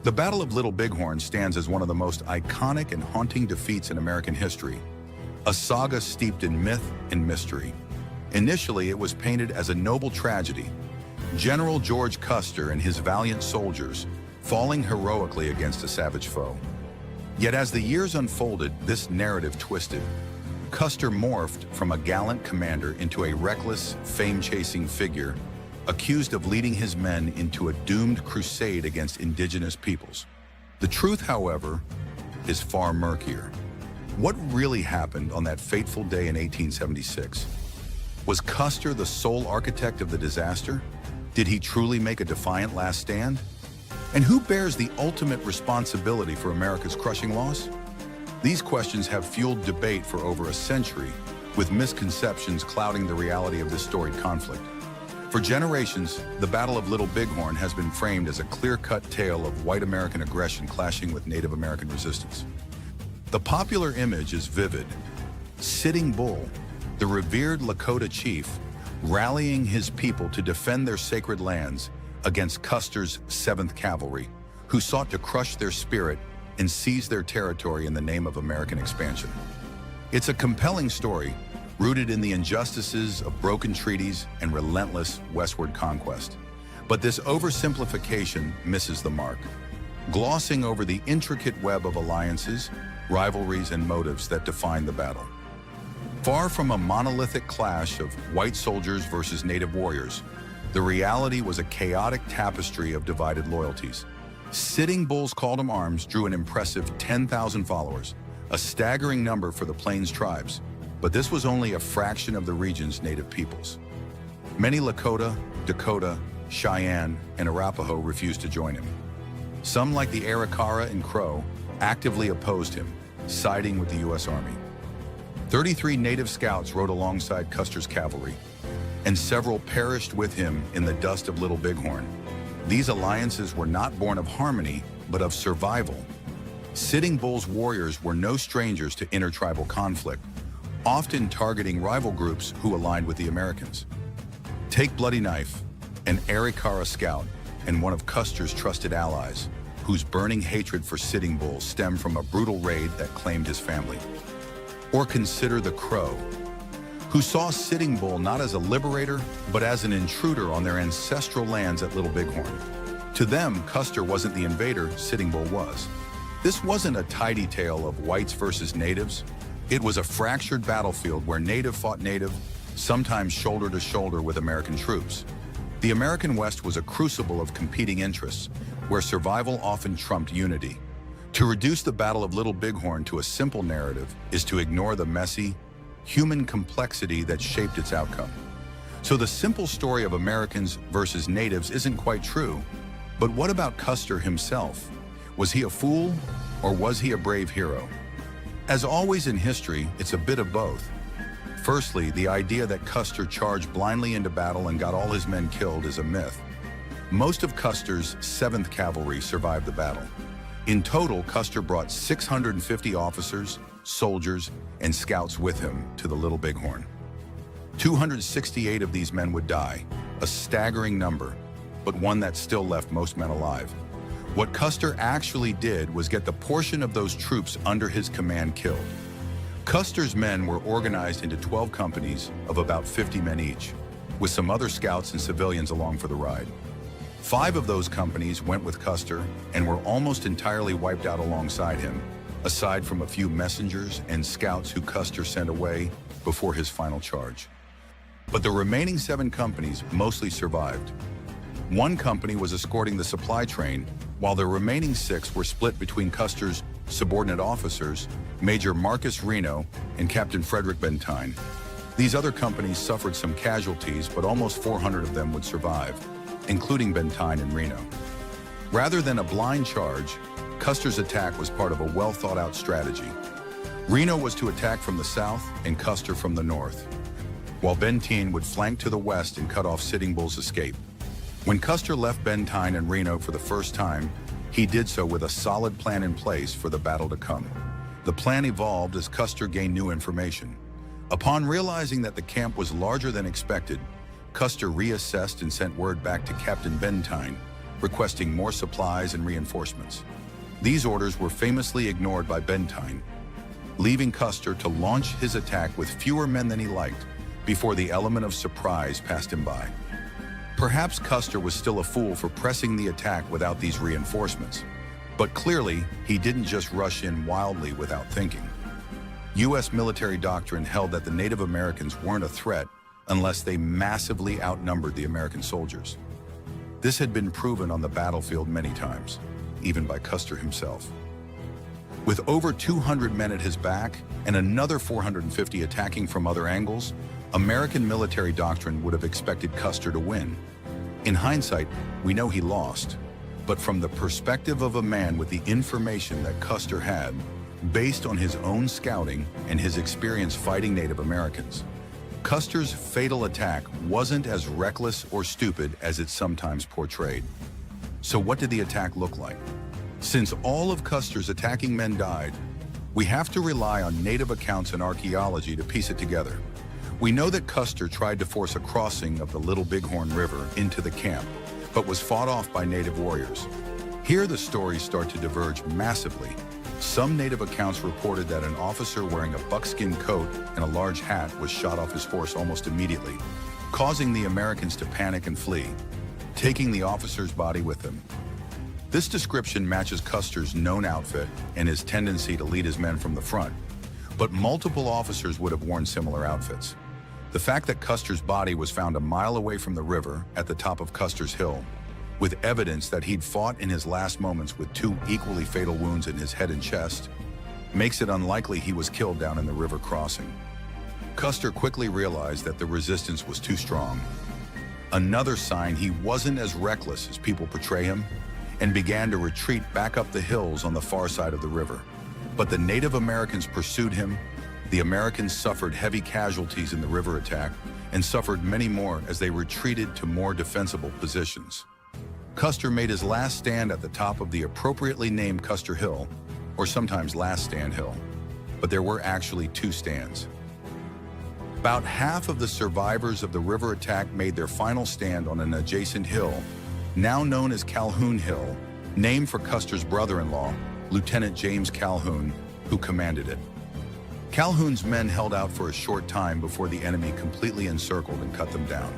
The Battle of Little Bighorn stands as one of the most iconic and haunting defeats in American history, a saga steeped in myth and mystery. Initially, it was painted as a noble tragedy, General George Custer and his valiant soldiers falling heroically against a savage foe. Yet as the years unfolded, this narrative twisted. Custer morphed from a gallant commander into a reckless, fame-chasing figure, accused of leading his men into a doomed crusade against indigenous peoples. The truth, however, is far murkier. What really happened on that fateful day in 1876? Was Custer the sole architect of the disaster? Did he truly make a defiant last stand? And who bears the ultimate responsibility for America's crushing loss? These questions have fueled debate for over a century, with misconceptions clouding the reality of this storied conflict. For generations, the Battle of Little Bighorn has been framed as a clear-cut tale of white American aggression clashing with Native American resistance. The popular image is vivid. Sitting Bull, the revered Lakota chief, rallying his people to defend their sacred lands against Custer's 7th Cavalry, who sought to crush their spirit and seize their territory in the name of American expansion. It's a compelling story, rooted in the injustices of broken treaties and relentless westward conquest. But this oversimplification misses the mark, glossing over the intricate web of alliances, rivalries, and motives that define the battle. Far from a monolithic clash of white soldiers versus native warriors, the reality was a chaotic tapestry of divided loyalties. Sitting Bull's call to arms drew an impressive 10,000 followers, a staggering number for the Plains tribes, but this was only a fraction of the region's native peoples. Many Lakota, Dakota, Cheyenne, and Arapaho refused to join him. Some, like the Arikara and Crow, actively opposed him, siding with the U.S. Army. 33 native scouts rode alongside Custer's cavalry, and several perished with him in the dust of Little Bighorn. These alliances were not born of harmony, but of survival. Sitting Bull's warriors were no strangers to intertribal conflict, often targeting rival groups who aligned with the Americans. Take Bloody Knife, an Arikara scout and one of Custer's trusted allies, whose burning hatred for Sitting Bull stemmed from a brutal raid that claimed his family. Or consider the Crow, who saw Sitting Bull not as a liberator, but as an intruder on their ancestral lands at Little Bighorn. To them, Custer wasn't the invader, Sitting Bull was. This wasn't a tidy tale of whites versus natives. It was a fractured battlefield where native fought native, sometimes shoulder to shoulder with American troops. The American West was a crucible of competing interests, where survival often trumped unity. To reduce the Battle of Little Bighorn to a simple narrative is to ignore the messy, human complexity that shaped its outcome. So the simple story of Americans versus natives isn't quite true. But what about Custer himself? Was he a fool, or was he a brave hero? As always in history, it's a bit of both. Firstly, the idea that Custer charged blindly into battle and got all his men killed is a myth. Most of Custer's 7th Cavalry survived the battle. In total, Custer brought 650 officers, soldiers, and scouts with him to the Little Bighorn. 268 of these men would die, a staggering number, but one that still left most men alive. What Custer actually did was get the portion of those troops under his command killed. Custer's men were organized into 12 companies of about 50 men each, with some other scouts and civilians along for the ride. 5 of those companies went with Custer and were almost entirely wiped out alongside him, aside from a few messengers and scouts who Custer sent away before his final charge. But the remaining 7 companies mostly survived. 1 company was escorting the supply train, while the remaining 6 were split between Custer's subordinate officers, Major Marcus Reno and Captain Frederick Benteen. These other companies suffered some casualties, but almost 400 of them would survive, including Benteen and Reno. Rather than a blind charge, Custer's attack was part of a well-thought-out strategy. Reno was to attack from the south and Custer from the north, while Benteen would flank to the west and cut off Sitting Bull's escape. When Custer left Benteen and Reno for the first time, he did so with a solid plan in place for the battle to come. The plan evolved as Custer gained new information. Upon realizing that the camp was larger than expected, Custer reassessed and sent word back to Captain Benteen, requesting more supplies and reinforcements. These orders were famously ignored by Benteen, leaving Custer to launch his attack with fewer men than he liked before the element of surprise passed him by. Perhaps Custer was still a fool for pressing the attack without these reinforcements, but clearly he didn't just rush in wildly without thinking. U.S. military doctrine held that the Native Americans weren't a threat unless they massively outnumbered the American soldiers. This had been proven on the battlefield many times, even by Custer himself. With over 200 men at his back and another 450 attacking from other angles, American military doctrine would have expected Custer to win. In hindsight, we know he lost, but from the perspective of a man with the information that Custer had, based on his own scouting and his experience fighting Native Americans, Custer's fatal attack wasn't as reckless or stupid as it's sometimes portrayed. So what did the attack look like? Since all of Custer's attacking men died, we have to rely on native accounts and archaeology to piece it together. We know that Custer tried to force a crossing of the Little Bighorn River into the camp, but was fought off by native warriors. Here the stories start to diverge massively. Some native accounts reported that an officer wearing a buckskin coat and a large hat was shot off his horse almost immediately, causing the Americans to panic and flee, taking the officer's body with them. This description matches Custer's known outfit and his tendency to lead his men from the front, but multiple officers would have worn similar outfits. The fact that Custer's body was found a mile away from the river at the top of Custer's Hill, with evidence that he'd fought in his last moments with two equally fatal wounds in his head and chest, makes it unlikely he was killed down in the river crossing. Custer quickly realized that the resistance was too strong. Another sign he wasn't as reckless as people portray him, and began to retreat back up the hills on the far side of the river. But the Native Americans pursued him. The Americans suffered heavy casualties in the river attack and suffered many more as they retreated to more defensible positions. Custer made his last stand at the top of the appropriately named Custer Hill, or sometimes Last Stand Hill, but there were actually two stands. About half of the survivors of the river attack made their final stand on an adjacent hill, now known as Calhoun Hill, named for Custer's brother-in-law, Lieutenant James Calhoun, who commanded it. Calhoun's men held out for a short time before the enemy completely encircled and cut them down.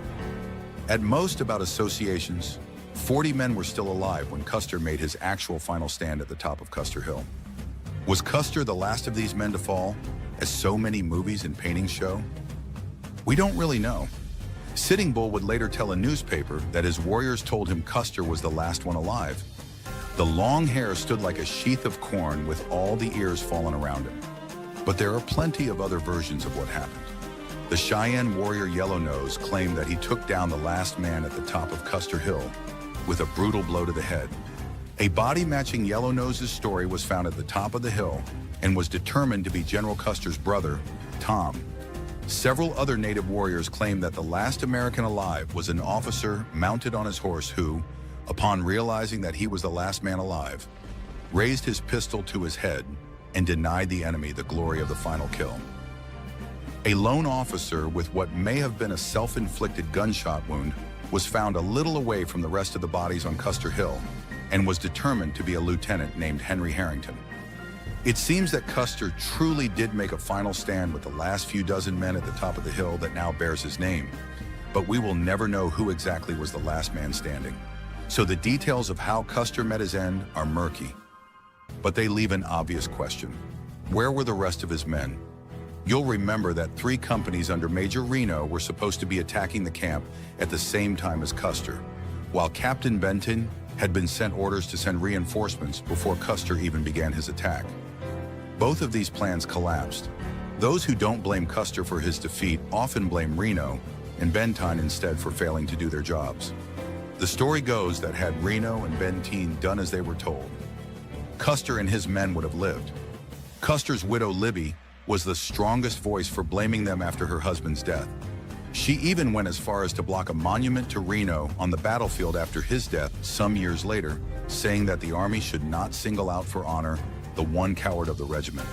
At most, about associations, 40 men were still alive when Custer made his actual final stand at the top of Custer Hill. Was Custer the last of these men to fall, as so many movies and paintings show? We don't really know. Sitting Bull would later tell a newspaper that his warriors told him Custer was the last one alive. The long hair stood like a sheath of corn with all the ears fallen around him. But there are plenty of other versions of what happened. The Cheyenne warrior Yellownose claimed that he took down the last man at the top of Custer Hill with a brutal blow to the head. A body matching Yellownose's story was found at the top of the hill and was determined to be General Custer's brother, Tom. Several other native warriors claimed that the last American alive was an officer mounted on his horse who, upon realizing that he was the last man alive, raised his pistol to his head and denied the enemy the glory of the final kill. A lone officer with what may have been a self-inflicted gunshot wound was found a little away from the rest of the bodies on Custer Hill and was determined to be a lieutenant named Henry Harrington. It seems that Custer truly did make a final stand with the last few dozen men at the top of the hill that now bears his name, but we will never know who exactly was the last man standing. So the details of how Custer met his end are murky, but they leave an obvious question. Where were the rest of his men? You'll remember that 3 companies under Major Reno were supposed to be attacking the camp at the same time as Custer, while Captain Benteen had been sent orders to send reinforcements before Custer even began his attack. Both of these plans collapsed. Those who don't blame Custer for his defeat often blame Reno and Benteen instead for failing to do their jobs. The story goes that had Reno and Benteen done as they were told, Custer and his men would have lived. Custer's widow, Libby, was the strongest voice for blaming them after her husband's death. She even went as far as to block a monument to Reno on the battlefield after his death some years later, saying that the Army should not single out for honor the one coward of the regiment.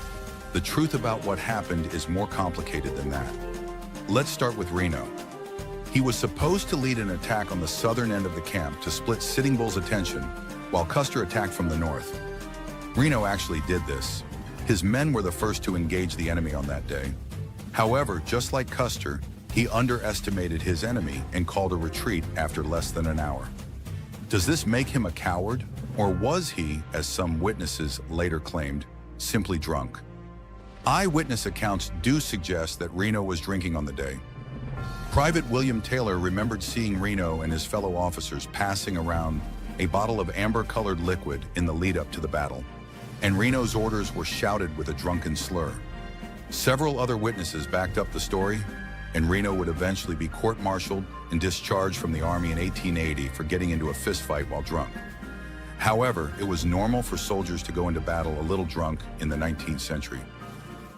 The truth about what happened is more complicated than that. Let's start with Reno. He was supposed to lead an attack on the southern end of the camp to split Sitting Bull's attention, while Custer attacked from the north. Reno actually did this. His men were the first to engage the enemy on that day. However, just like Custer, he underestimated his enemy and called a retreat after less than an hour. Does this make him a coward, or was he, as some witnesses later claimed, simply drunk? Eyewitness accounts do suggest that Reno was drinking on the day. Private William Taylor remembered seeing Reno and his fellow officers passing around a bottle of amber-colored liquid in the lead-up to the battle, and Reno's orders were shouted with a drunken slur. Several other witnesses backed up the story, and Reno would eventually be court-martialed and discharged from the Army in 1880 for getting into a fistfight while drunk. However, it was normal for soldiers to go into battle a little drunk in the 19th century.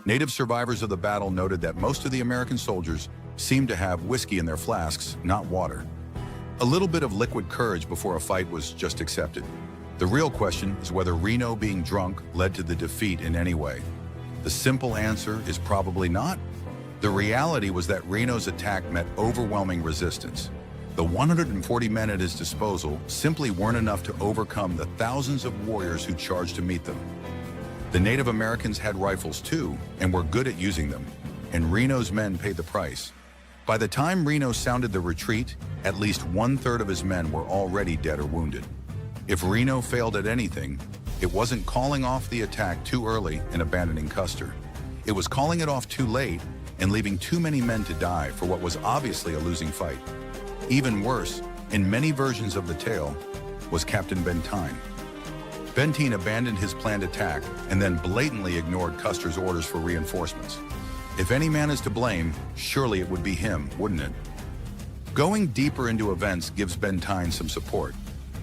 Native survivors of the battle noted that most of the American soldiers seemed to have whiskey in their flasks, not water. A little bit of liquid courage before a fight was just accepted. The real question is whether Reno being drunk led to the defeat in any way. The simple answer is probably not. The reality was that Reno's attack met overwhelming resistance. The 140 men at his disposal simply weren't enough to overcome the thousands of warriors who charged to meet them. The Native Americans had rifles too, and were good at using them, and Reno's men paid the price. By the time Reno sounded the retreat, at least one-third of his men were already dead or wounded. If Reno failed at anything, it wasn't calling off the attack too early and abandoning Custer. It was calling it off too late and leaving too many men to die for what was obviously a losing fight. Even worse, in many versions of the tale, was Captain Benteen. Benteen abandoned his planned attack and then blatantly ignored Custer's orders for reinforcements. If any man is to blame, surely it would be him, wouldn't it? Going deeper into events gives Benteen some support.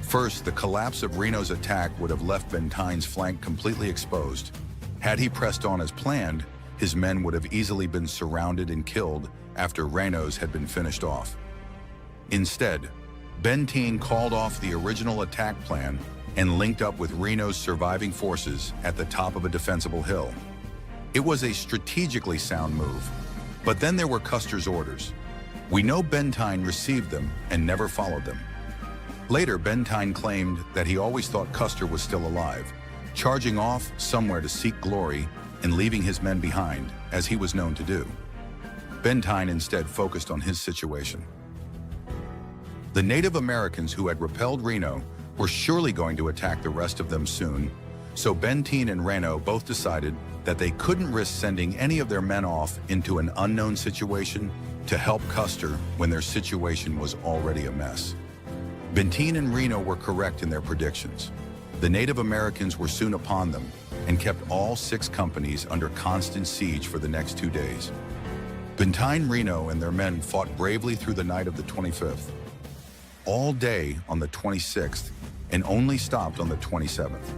First, the collapse of Reno's attack would have left Benteen's flank completely exposed. Had he pressed on as planned, his men would have easily been surrounded and killed after Reno's had been finished off. Instead, Benteen called off the original attack plan and linked up with Reno's surviving forces at the top of a defensible hill. It was a strategically sound move, but then there were Custer's orders. We know Benteen received them and never followed them. Later, Benteen claimed that he always thought Custer was still alive, charging off somewhere to seek glory and leaving his men behind, as he was known to do. Benteen instead focused on his situation. The Native Americans who had repelled Reno were surely going to attack the rest of them soon, so Benteen and Reno both decided that they couldn't risk sending any of their men off into an unknown situation to help Custer when their situation was already a mess. Benteen and Reno were correct in their predictions. The Native Americans were soon upon them and kept all 6 companies under constant siege for the next 2 days. Benteen, Reno, and their men fought bravely through the night of the 25th, all day on the 26th, and only stopped on the 27th.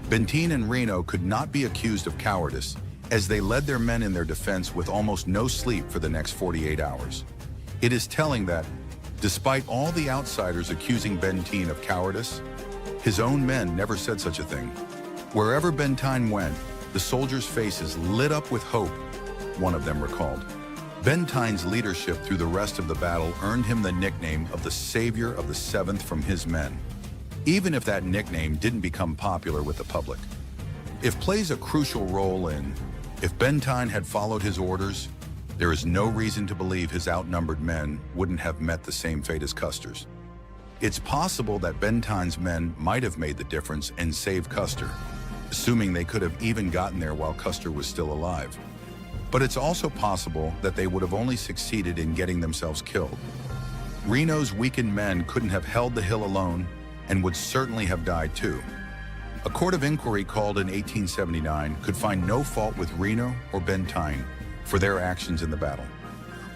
Benteen and Reno could not be accused of cowardice, as they led their men in their defense with almost no sleep for the next 48 hours. It is telling that, despite all the outsiders accusing Benteen of cowardice, his own men never said such a thing. Wherever Benteen went, the soldiers' faces lit up with hope, one of them recalled. Benteen's leadership through the rest of the battle earned him the nickname of the Savior of the Seventh from his men, even if that nickname didn't become popular with the public. If plays a crucial role in, if Benteen had followed his orders, there is no reason to believe his outnumbered men wouldn't have met the same fate as Custer's. It's possible that Benteen's men might have made the difference and saved Custer, assuming they could have even gotten there while Custer was still alive. But it's also possible that they would have only succeeded in getting themselves killed. Reno's weakened men couldn't have held the hill alone and would certainly have died too. A court of inquiry called in 1879 could find no fault with Reno or Benteen for their actions in the battle.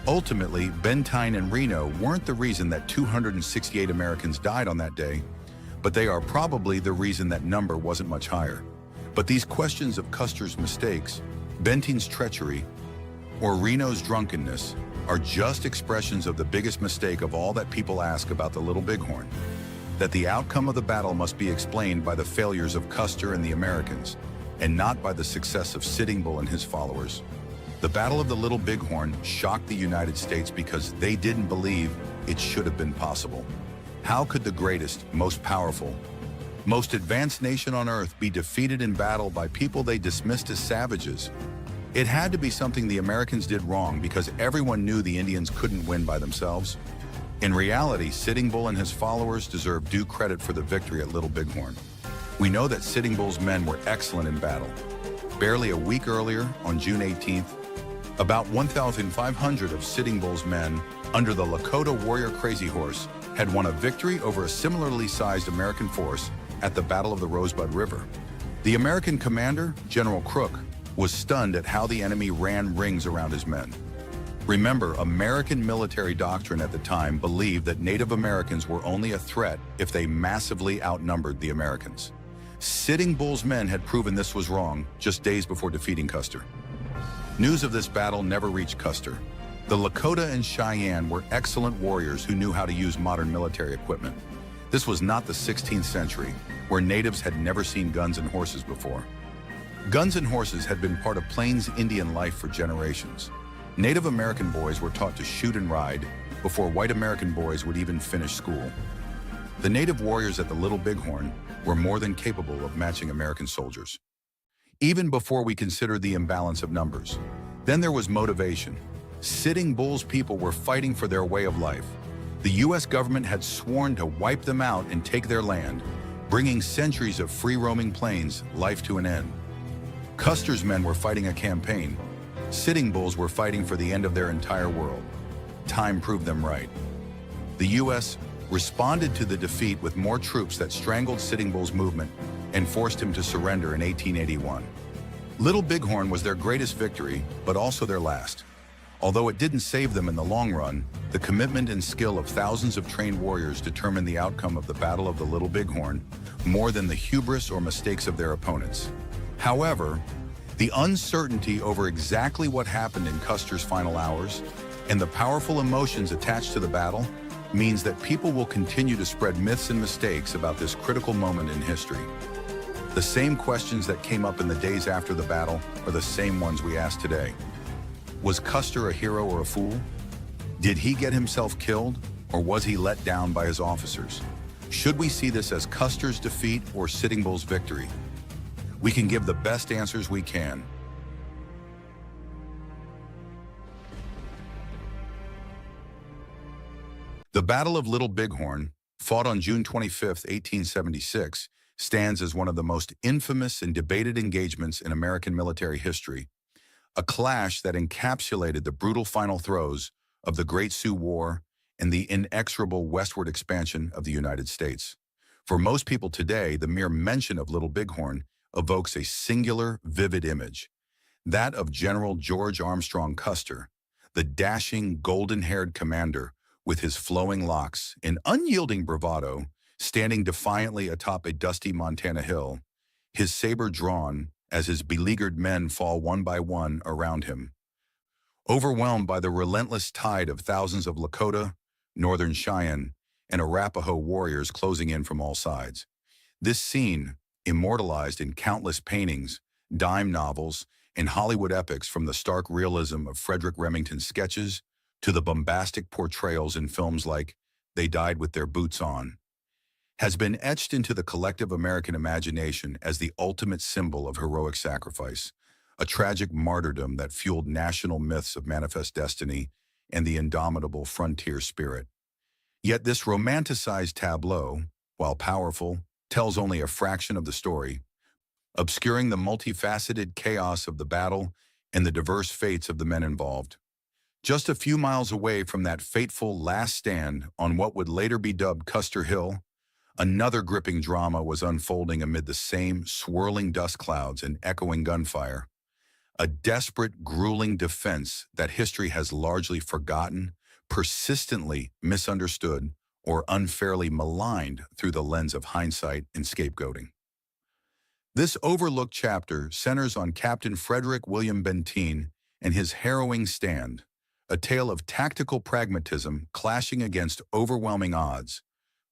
Ultimately, Benteen and Reno weren't the reason that 268 Americans died on that day, but they are probably the reason that number wasn't much higher. But these questions of Custer's mistakes, Benteen's treachery, or Reno's drunkenness are just expressions of the biggest mistake of all that people ask about the Little Bighorn, that the outcome of the battle must be explained by the failures of Custer and the Americans, and not by the success of Sitting Bull and his followers. The Battle of the Little Bighorn shocked the United States because they didn't believe it should have been possible. How could the greatest, most powerful, most advanced nation on Earth be defeated in battle by people they dismissed as savages? It had to be something the Americans did wrong because everyone knew the Indians couldn't win by themselves. In reality, Sitting Bull and his followers deserve due credit for the victory at Little Bighorn. We know that Sitting Bull's men were excellent in battle. Barely a week earlier, on June 18th, about 1,500 of Sitting Bull's men, under the Lakota warrior Crazy Horse, had won a victory over a similarly sized American force at the Battle of the Rosebud River. The American commander, General Crook, was stunned at how the enemy ran rings around his men. Remember, American military doctrine at the time believed that Native Americans were only a threat if they massively outnumbered the Americans. Sitting Bull's men had proven this was wrong just days before defeating Custer. News of this battle never reached Custer. The Lakota and Cheyenne were excellent warriors who knew how to use modern military equipment. This was not the 16th century, where natives had never seen guns and horses before. Guns and horses had been part of Plains Indian life for generations. Native American boys were taught to shoot and ride before white American boys would even finish school. The native warriors at the Little Bighorn were more than capable of matching American soldiers, even before we considered the imbalance of numbers. Then there was motivation. Sitting Bull's people were fighting for their way of life. The U.S. government had sworn to wipe them out and take their land, bringing centuries of free-roaming plains life to an end. Custer's men were fighting a campaign. Sitting Bulls were fighting for the end of their entire world. Time proved them right. The U.S. responded to the defeat with more troops that strangled Sitting Bull's movement and forced him to surrender in 1881. Little Bighorn was their greatest victory, but also their last. Although it didn't save them in the long run, the commitment and skill of thousands of trained warriors determined the outcome of the Battle of the Little Bighorn more than the hubris or mistakes of their opponents. However, the uncertainty over exactly what happened in Custer's final hours and the powerful emotions attached to the battle means that people will continue to spread myths and mistakes about this critical moment in history. The same questions that came up in the days after the battle are the same ones we ask today. Was Custer a hero or a fool? Did he get himself killed, or was he let down by his officers? Should we see this as Custer's defeat or Sitting Bull's victory? We can give the best answers we can. The Battle of Little Bighorn, fought on June 25, 1876, stands as one of the most infamous and debated engagements in American military history, a clash that encapsulated the brutal final throes of the Great Sioux War and the inexorable westward expansion of the United States. For most people today, the mere mention of Little Bighorn evokes a singular, vivid image, that of General George Armstrong Custer, the dashing, golden-haired commander with his flowing locks and unyielding bravado, standing defiantly atop a dusty Montana hill, his saber drawn as his beleaguered men fall one by one around him. Overwhelmed by the relentless tide of thousands of Lakota, Northern Cheyenne, and Arapaho warriors closing in from all sides. This scene, immortalized in countless paintings, dime novels, and Hollywood epics, from the stark realism of Frederick Remington's sketches to the bombastic portrayals in films like They Died with Their Boots On, has been etched into the collective American imagination as the ultimate symbol of heroic sacrifice, a tragic martyrdom that fueled national myths of manifest destiny and the indomitable frontier spirit. Yet this romanticized tableau, while powerful, tells only a fraction of the story, obscuring the multifaceted chaos of the battle and the diverse fates of the men involved. Just a few miles away from that fateful last stand on what would later be dubbed Custer Hill, another gripping drama was unfolding amid the same swirling dust clouds and echoing gunfire. A desperate, grueling defense that history has largely forgotten, persistently misunderstood, or unfairly maligned through the lens of hindsight and scapegoating. This overlooked chapter centers on Captain Frederick William Benteen and his harrowing stand, a tale of tactical pragmatism clashing against overwhelming odds,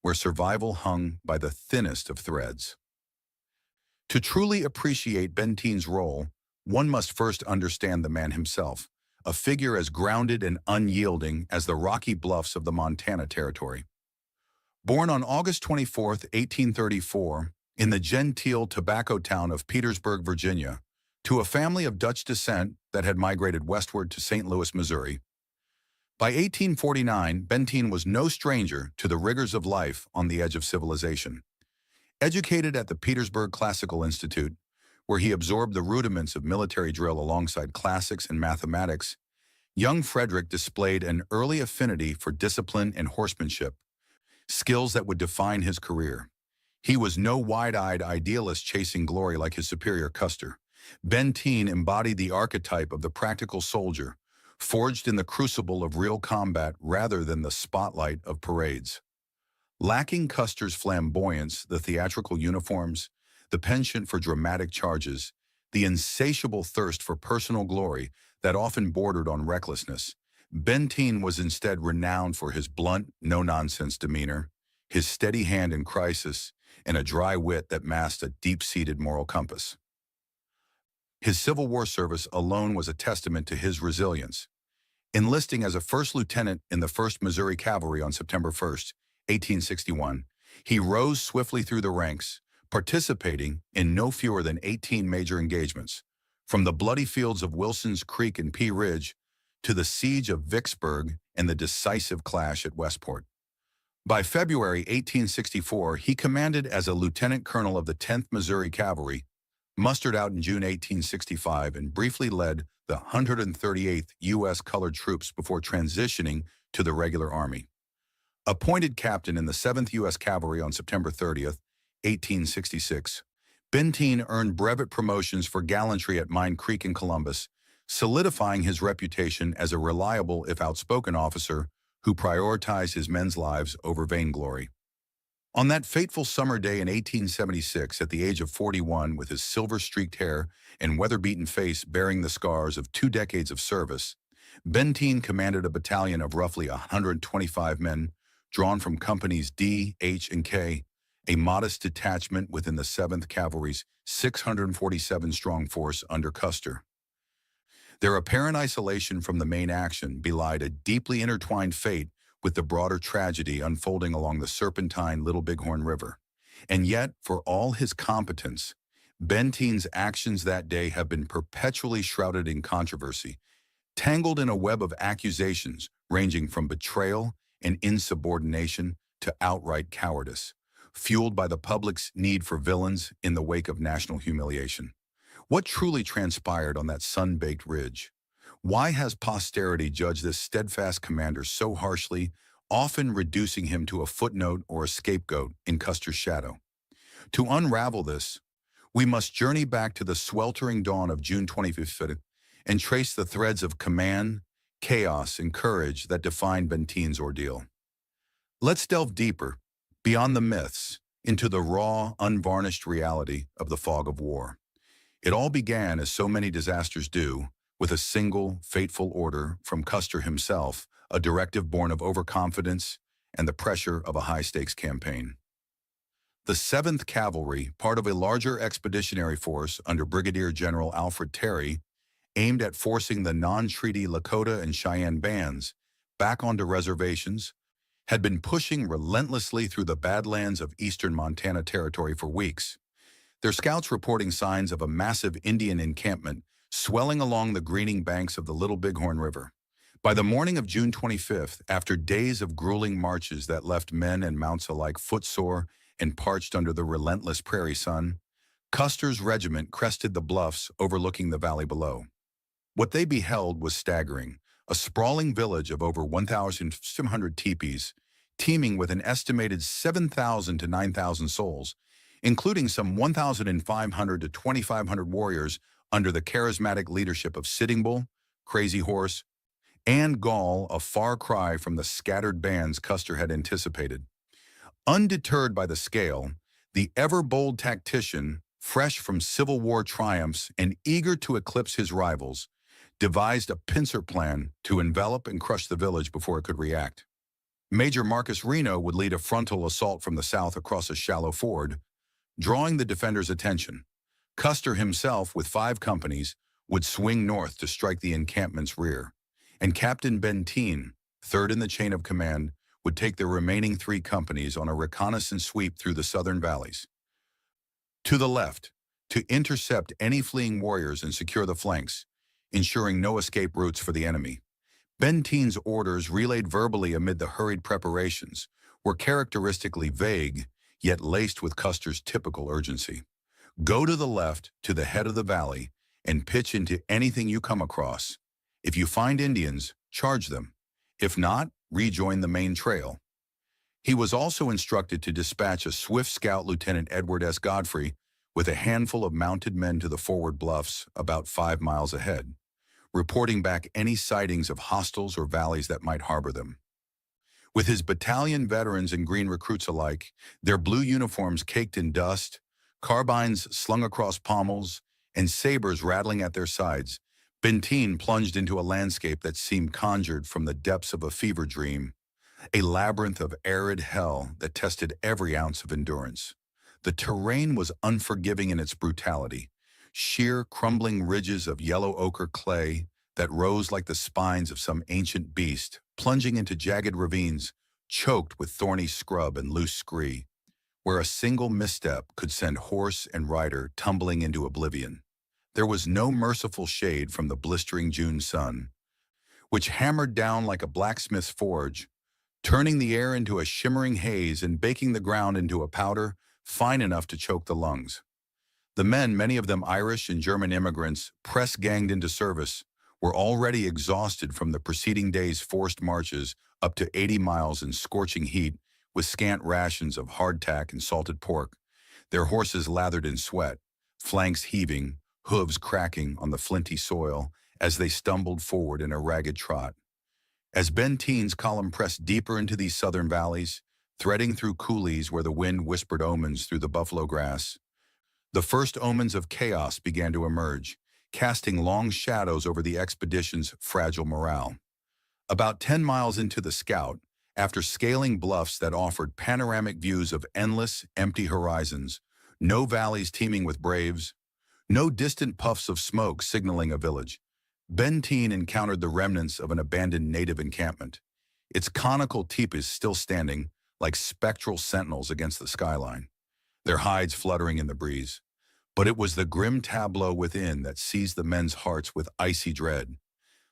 where survival hung by the thinnest of threads. To truly appreciate Benteen's role, one must first understand the man himself, a figure as grounded and unyielding as the rocky bluffs of the Montana Territory. Born on August 24, 1834, in the genteel tobacco town of Petersburg, Virginia, to a family of Dutch descent that had migrated westward to St. Louis, Missouri. By 1849, Benteen was no stranger to the rigors of life on the edge of civilization. Educated at the Petersburg Classical Institute, where he absorbed the rudiments of military drill alongside classics and mathematics, young Frederick displayed an early affinity for discipline and horsemanship, skills that would define his career. He was no wide-eyed idealist chasing glory like his superior Custer. Benteen embodied the archetype of the practical soldier, forged in the crucible of real combat rather than the spotlight of parades. Lacking Custer's flamboyance, the theatrical uniforms, the penchant for dramatic charges, the insatiable thirst for personal glory that often bordered on recklessness, Benteen was instead renowned for his blunt, no-nonsense demeanor, his steady hand in crisis, and a dry wit that masked a deep-seated moral compass. His Civil War service alone was a testament to his resilience. Enlisting as a first lieutenant in the 1st Missouri Cavalry on September 1, 1861, he rose swiftly through the ranks, participating in no fewer than 18 major engagements, from the bloody fields of Wilson's Creek and Pea Ridge to the siege of Vicksburg and the decisive clash at Westport. By February 1864, he commanded as a lieutenant colonel of the 10th Missouri Cavalry, mustered out in June 1865, and briefly led the 138th U.S. Colored Troops before transitioning to the regular Army. Appointed captain in the 7th U.S. Cavalry on September 30, 1866, Benteen earned brevet promotions for gallantry at Mine Creek in Columbus, solidifying his reputation as a reliable if outspoken officer who prioritized his men's lives over vainglory. On that fateful summer day in 1876, at the age of 41, with his silver-streaked hair and weather-beaten face bearing the scars of 2 decades of service, Benteen commanded a battalion of roughly 125 men, drawn from companies D, H, and K, a modest detachment within the 7th Cavalry's 647-strong force under Custer. Their apparent isolation from the main action belied a deeply intertwined fate with the broader tragedy unfolding along the serpentine Little Bighorn River. And yet, for all his competence, Benteen's actions that day have been perpetually shrouded in controversy, tangled in a web of accusations ranging from betrayal and insubordination to outright cowardice, fueled by the public's need for villains in the wake of national humiliation. What truly transpired on that sun-baked ridge? Why has posterity judged this steadfast commander so harshly, often reducing him to a footnote or a scapegoat in Custer's shadow? To unravel this, we must journey back to the sweltering dawn of June 25th and trace the threads of command, chaos, and courage that defined Benteen's ordeal. Let's delve deeper, beyond the myths, into the raw, unvarnished reality of the fog of war. It all began, as so many disasters do, with a single, fateful order from Custer himself, a directive born of overconfidence and the pressure of a high-stakes campaign. The 7th Cavalry, part of a larger expeditionary force under Brigadier General Alfred Terry, aimed at forcing the non-treaty Lakota and Cheyenne bands back onto reservations, had been pushing relentlessly through the badlands of eastern Montana Territory for weeks, their scouts reporting signs of a massive Indian encampment swelling along the greening banks of the Little Bighorn River. By the morning of June 25th, after days of grueling marches that left men and mounts alike footsore and parched under the relentless prairie sun, Custer's regiment crested the bluffs overlooking the valley below. What they beheld was staggering: a sprawling village of over 1,700 teepees, teeming with an estimated 7,000 to 9,000 souls, including some 1,500 to 2,500 warriors under the charismatic leadership of Sitting Bull, Crazy Horse, and Gall, a far cry from the scattered bands Custer had anticipated. Undeterred by the scale, the ever-bold tactician, fresh from Civil War triumphs and eager to eclipse his rivals, devised a pincer plan to envelop and crush the village before it could react. Major Marcus Reno would lead a frontal assault from the south across a shallow ford, drawing the defenders' attention. Custer himself, with 5 companies, would swing north to strike the encampment's rear, and Captain Benteen, third in the chain of command, would take the remaining 3 companies on a reconnaissance sweep through the southern valleys. To the left, to intercept any fleeing warriors and secure the flanks, ensuring no escape routes for the enemy. Benteen's orders, relayed verbally amid the hurried preparations, were characteristically vague, yet laced with Custer's typical urgency. Go to the left, to the head of the valley, and pitch into anything you come across. If you find Indians, charge them. If not, rejoin the main trail. He was also instructed to dispatch a swift scout, Lieutenant Edward S. Godfrey, with a handful of mounted men to the forward bluffs about 5 miles ahead, reporting back any sightings of hostiles or valleys that might harbor them. With his battalion veterans and green recruits alike, their blue uniforms caked in dust, carbines slung across pommels, and sabers rattling at their sides, Benteen plunged into a landscape that seemed conjured from the depths of a fever dream, a labyrinth of arid hell that tested every ounce of endurance. The terrain was unforgiving in its brutality, sheer crumbling ridges of yellow ochre clay that rose like the spines of some ancient beast, plunging into jagged ravines, choked with thorny scrub and loose scree, where a single misstep could send horse and rider tumbling into oblivion. There was no merciful shade from the blistering June sun, which hammered down like a blacksmith's forge, turning the air into a shimmering haze and baking the ground into a powder fine enough to choke the lungs. The men, many of them Irish and German immigrants, press-ganged into service, were already exhausted from the preceding day's forced marches up to 80 miles in scorching heat with scant rations of hardtack and salted pork, their horses lathered in sweat, flanks heaving, hooves cracking on the flinty soil as they stumbled forward in a ragged trot. As Benteen's column pressed deeper into these southern valleys, threading through coulees where the wind whispered omens through the buffalo grass, the first omens of chaos began to emerge, casting long shadows over the expedition's fragile morale. About 10 miles into the Scout, after scaling bluffs that offered panoramic views of endless, empty horizons, no valleys teeming with braves, no distant puffs of smoke signaling a village, Benteen encountered the remnants of an abandoned native encampment, its conical teepees still standing like spectral sentinels against the skyline, their hides fluttering in the breeze. But it was the grim tableau within that seized the men's hearts with icy dread.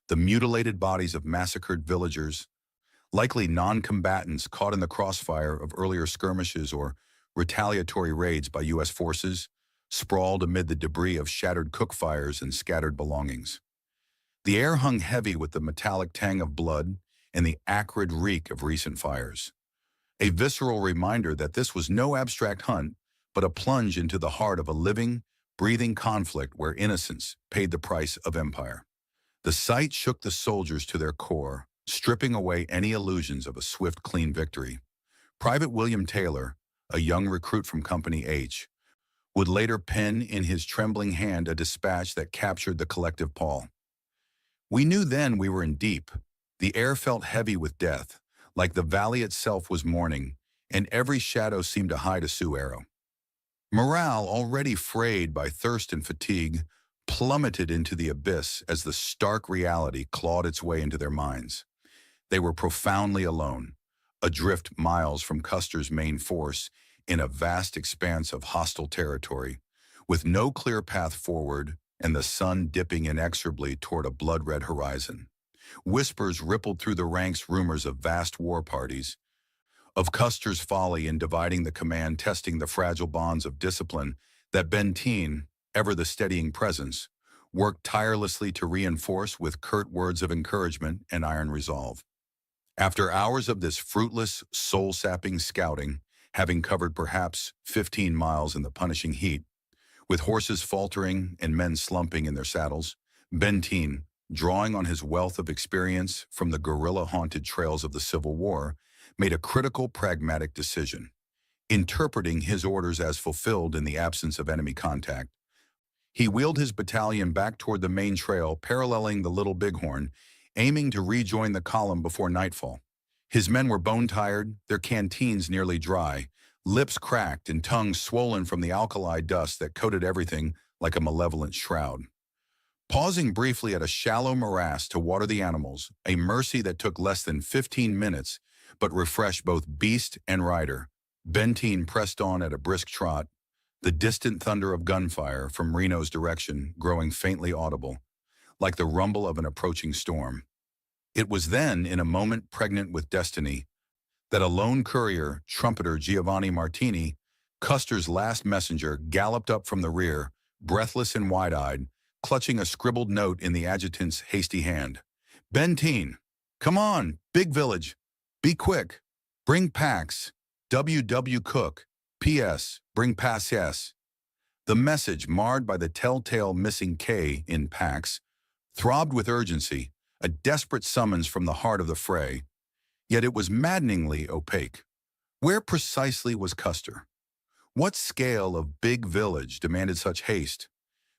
The mutilated bodies of massacred villagers, likely non-combatants caught in the crossfire of earlier skirmishes or retaliatory raids by U.S. forces, sprawled amid the debris of shattered cook fires and scattered belongings. The air hung heavy with the metallic tang of blood and the acrid reek of recent fires. A visceral reminder that this was no abstract hunt, but a plunge into the heart of a living, breathing conflict where innocence paid the price of empire. The sight shook the soldiers to their core, stripping away any illusions of a swift, clean victory. Private William Taylor, a young recruit from Company H, would later pen in his trembling hand a dispatch that captured the collective pall. We knew then we were in deep. The air felt heavy with death, like the valley itself was mourning, and every shadow seemed to hide a Sioux arrow. Morale, already frayed by thirst and fatigue, plummeted into the abyss as the stark reality clawed its way into their minds. They were profoundly alone, adrift miles from Custer's main force in a vast expanse of hostile territory, with no clear path forward and the sun dipping inexorably toward a blood-red horizon. Whispers rippled through the ranks, rumors of vast war parties, of Custer's folly in dividing the command, testing the fragile bonds of discipline that Benteen, ever the steadying presence, worked tirelessly to reinforce with curt words of encouragement and iron resolve. After hours of this fruitless, soul-sapping scouting, having covered perhaps 15 miles in the punishing heat, with horses faltering and men slumping in their saddles, Benteen, drawing on his wealth of experience from the guerrilla-haunted trails of the Civil War, made a critical, pragmatic decision. Interpreting his orders as fulfilled in the absence of enemy contact, he wheeled his battalion back toward the main trail, paralleling the Little Bighorn, aiming to rejoin the column before nightfall. His men were bone-tired, their canteens nearly dry, lips cracked and tongues swollen from the alkali dust that coated everything like a malevolent shroud. Pausing briefly at a shallow morass to water the animals, a mercy that took less than 15 minutes, but refreshed both beast and rider, Benteen pressed on at a brisk trot, the distant thunder of gunfire from Reno's direction growing faintly audible, like the rumble of an approaching storm. It was then, in a moment pregnant with destiny, that a lone courier, trumpeter Giovanni Martini, Custer's last messenger, galloped up from the rear, breathless and wide-eyed, clutching a scribbled note in the adjutant's hasty hand. "Benteen, come on, big village. Be quick. Bring packs. W. Cook. P.S. Bring pass yes." The message, marred by the telltale missing K in packs, throbbed with urgency, a desperate summons from the heart of the fray. Yet it was maddeningly opaque. Where precisely was Custer? What scale of big village demanded such haste?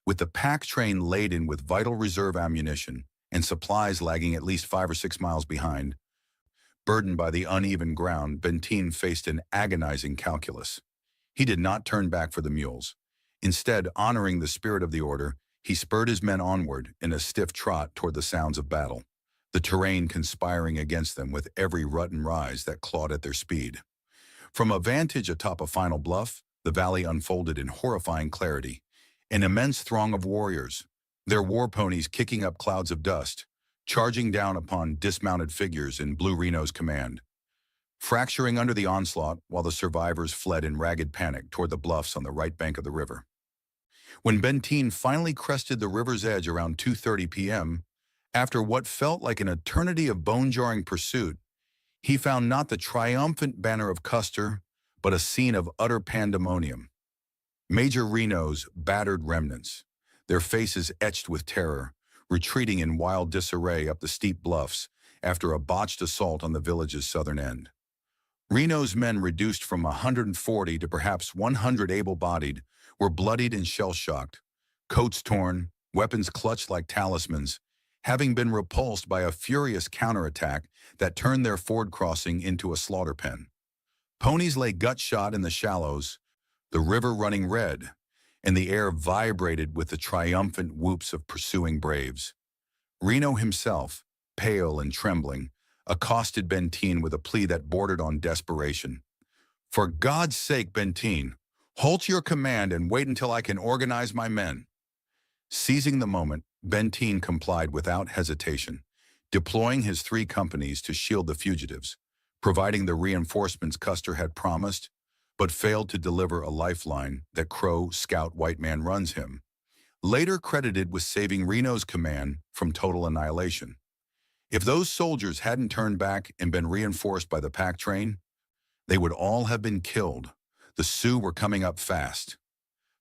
With the pack train laden with vital reserve ammunition and supplies lagging at least 5 or 6 miles behind, burdened by the uneven ground, Benteen faced an agonizing calculus. He did not turn back for the mules. Instead, honoring the spirit of the order, he spurred his men onward in a stiff trot toward the sounds of battle, the terrain conspiring against them with every rut and rise that clawed at their speed. From a vantage atop a final bluff, the valley unfolded in horrifying clarity. An immense throng of warriors, their war ponies kicking up clouds of dust, charging down upon dismounted figures in Blue Reno's command, fracturing under the onslaught while the survivors fled in ragged panic toward the bluffs on the right bank of the river. When Benteen finally crested the river's edge around 2:30 p.m., after what felt like an eternity of bone-jarring pursuit, he found not the triumphant banner of Custer, but a scene of utter pandemonium. Major Reno's battered remnants, their faces etched with terror, retreating in wild disarray up the steep bluffs after a botched assault on the village's southern end. Reno's men, reduced from 140 to perhaps 100 able-bodied, were bloodied and shell-shocked, coats torn, weapons clutched like talismans, having been repulsed by a furious counterattack that turned their ford crossing into a slaughter pen. Ponies lay gut-shot in the shallows, the river running red, and the air vibrated with the triumphant whoops of pursuing braves. Reno himself, pale and trembling, accosted Benteen with a plea that bordered on desperation. "For God's sake, Benteen, halt your command and wait until I can organize my men." Seizing the moment, Benteen complied without hesitation, deploying his 3 companies to shield the fugitives, providing the reinforcements Custer had promised, but failed to deliver a lifeline that Crow Scout White Man runs him, later credited with saving Reno's command from total annihilation. If those soldiers hadn't turned back and been reinforced by the pack train, they would all have been killed. The Sioux were coming up fast.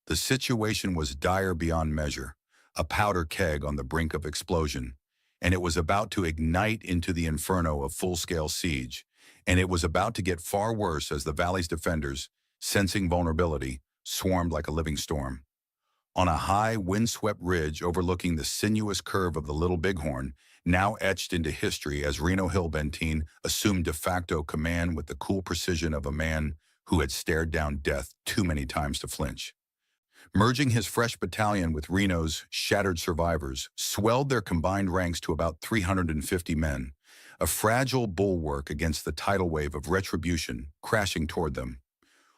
The situation was dire beyond measure, a powder keg on the brink of explosion, and it was about to ignite into the inferno of full-scale siege, and it was about to get far worse as the valley's defenders, sensing vulnerability, swarmed like a living storm. On a high, windswept ridge overlooking the sinuous curve of the Little Bighorn, now etched into history as Reno Hill, Benteen assumed de facto command with the cool precision of a man who had stared down death too many times to flinch. Merging his fresh battalion with Reno's shattered survivors, swelled their combined ranks to about 350 men, a fragile bulwark against the tidal wave of retribution crashing toward them.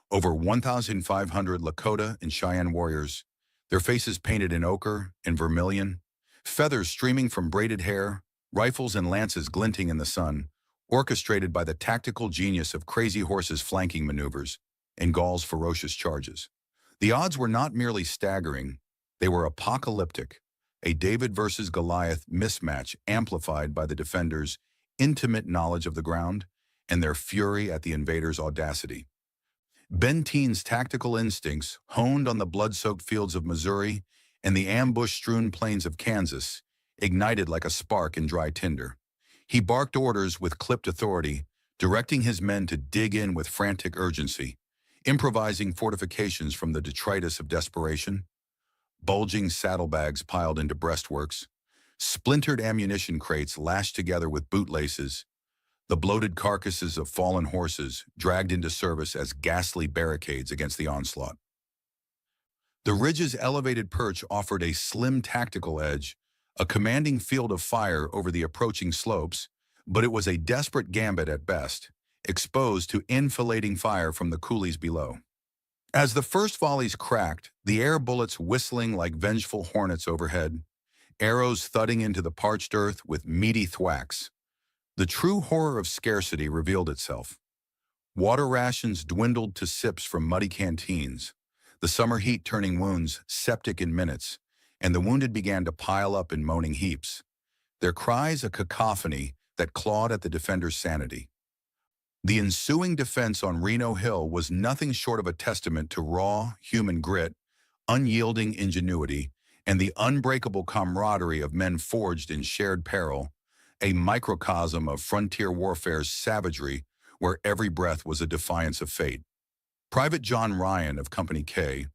Over 1,500 Lakota and Cheyenne warriors, their faces painted in ochre and vermilion, feathers streaming from braided hair, rifles and lances glinting in the sun, orchestrated by the tactical genius of Crazy Horse's flanking maneuvers and Gall's ferocious charges. The odds were not merely staggering, they were apocalyptic, a David versus Goliath mismatch amplified by the defenders' intimate knowledge of the ground and their fury at the invaders' audacity. Benteen's tactical instincts, honed on the blood-soaked fields of Missouri and the ambush-strewn plains of Kansas, ignited like a spark in dry tinder. He barked orders with clipped authority, directing his men to dig in with frantic urgency, improvising fortifications from the detritus of desperation, bulging saddlebags piled into breastworks, splintered ammunition crates lashed together with bootlaces, the bloated carcasses of fallen horses dragged into service as ghastly barricades against the onslaught. The ridge's elevated perch offered a slim tactical edge, a commanding field of fire over the approaching slopes, but it was a desperate gambit at best, exposed to enfilading fire from the coulees below. As the first volleys cracked, the air bullets whistling like vengeful hornets overhead, arrows thudding into the parched earth with meaty thwacks, the true horror of scarcity revealed itself. Water rations dwindled to sips from muddy canteens, the summer heat turning wounds septic in minutes, and the wounded began to pile up in moaning heaps, their cries a cacophony that clawed at the defenders' sanity. The ensuing defense on Reno Hill was nothing short of a testament to raw, human grit, unyielding ingenuity, and the unbreakable camaraderie of men forged in shared peril, a microcosm of frontier warfare's savagery where every breath was a defiance of fate. Private John Ryan of Company K,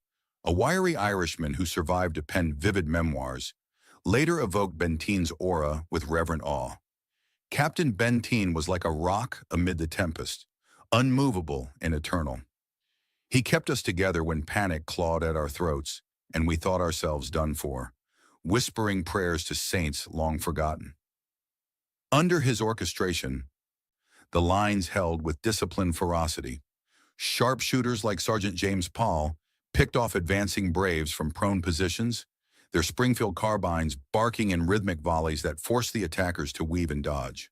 a wiry Irishman who survived to pen vivid memoirs, later evoked Benteen's aura with reverent awe. Captain Benteen was like a rock amid the tempest, unmovable and eternal. He kept us together when panic clawed at our throats, and we thought ourselves done for, whispering prayers to saints long forgotten. Under his orchestration, the lines held with disciplined ferocity. Sharpshooters like Sergeant James Paul picked off advancing braves from prone positions, their Springfield carbines barking in rhythmic volleys that forced the attackers to weave and dodge,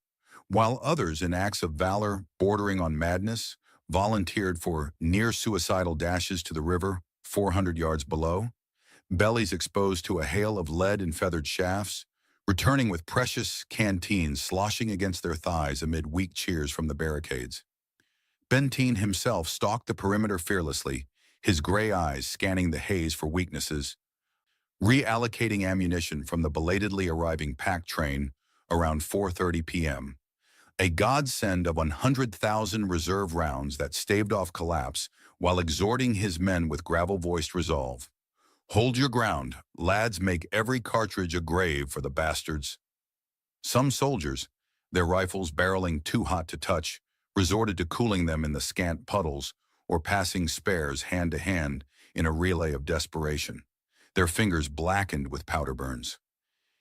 while others, in acts of valor bordering on madness, volunteered for near-suicidal dashes to the river 400 yards below, bellies exposed to a hail of lead and feathered shafts, returning with precious canteens sloshing against their thighs amid weak cheers from the barricades. Benteen himself stalked the perimeter fearlessly, his gray eyes scanning the haze for weaknesses, reallocating ammunition from the belatedly arriving pack train around 4:30 p.m. A godsend of 100,000 reserve rounds that staved off collapse while exhorting his men with gravel-voiced resolve. "Hold your ground, lads, make every cartridge a grave for the bastards." Some soldiers, their rifles barreling too hot to touch, resorted to cooling them in the scant puddles or passing spares hand to hand in a relay of desperation, their fingers blackened with powder burns.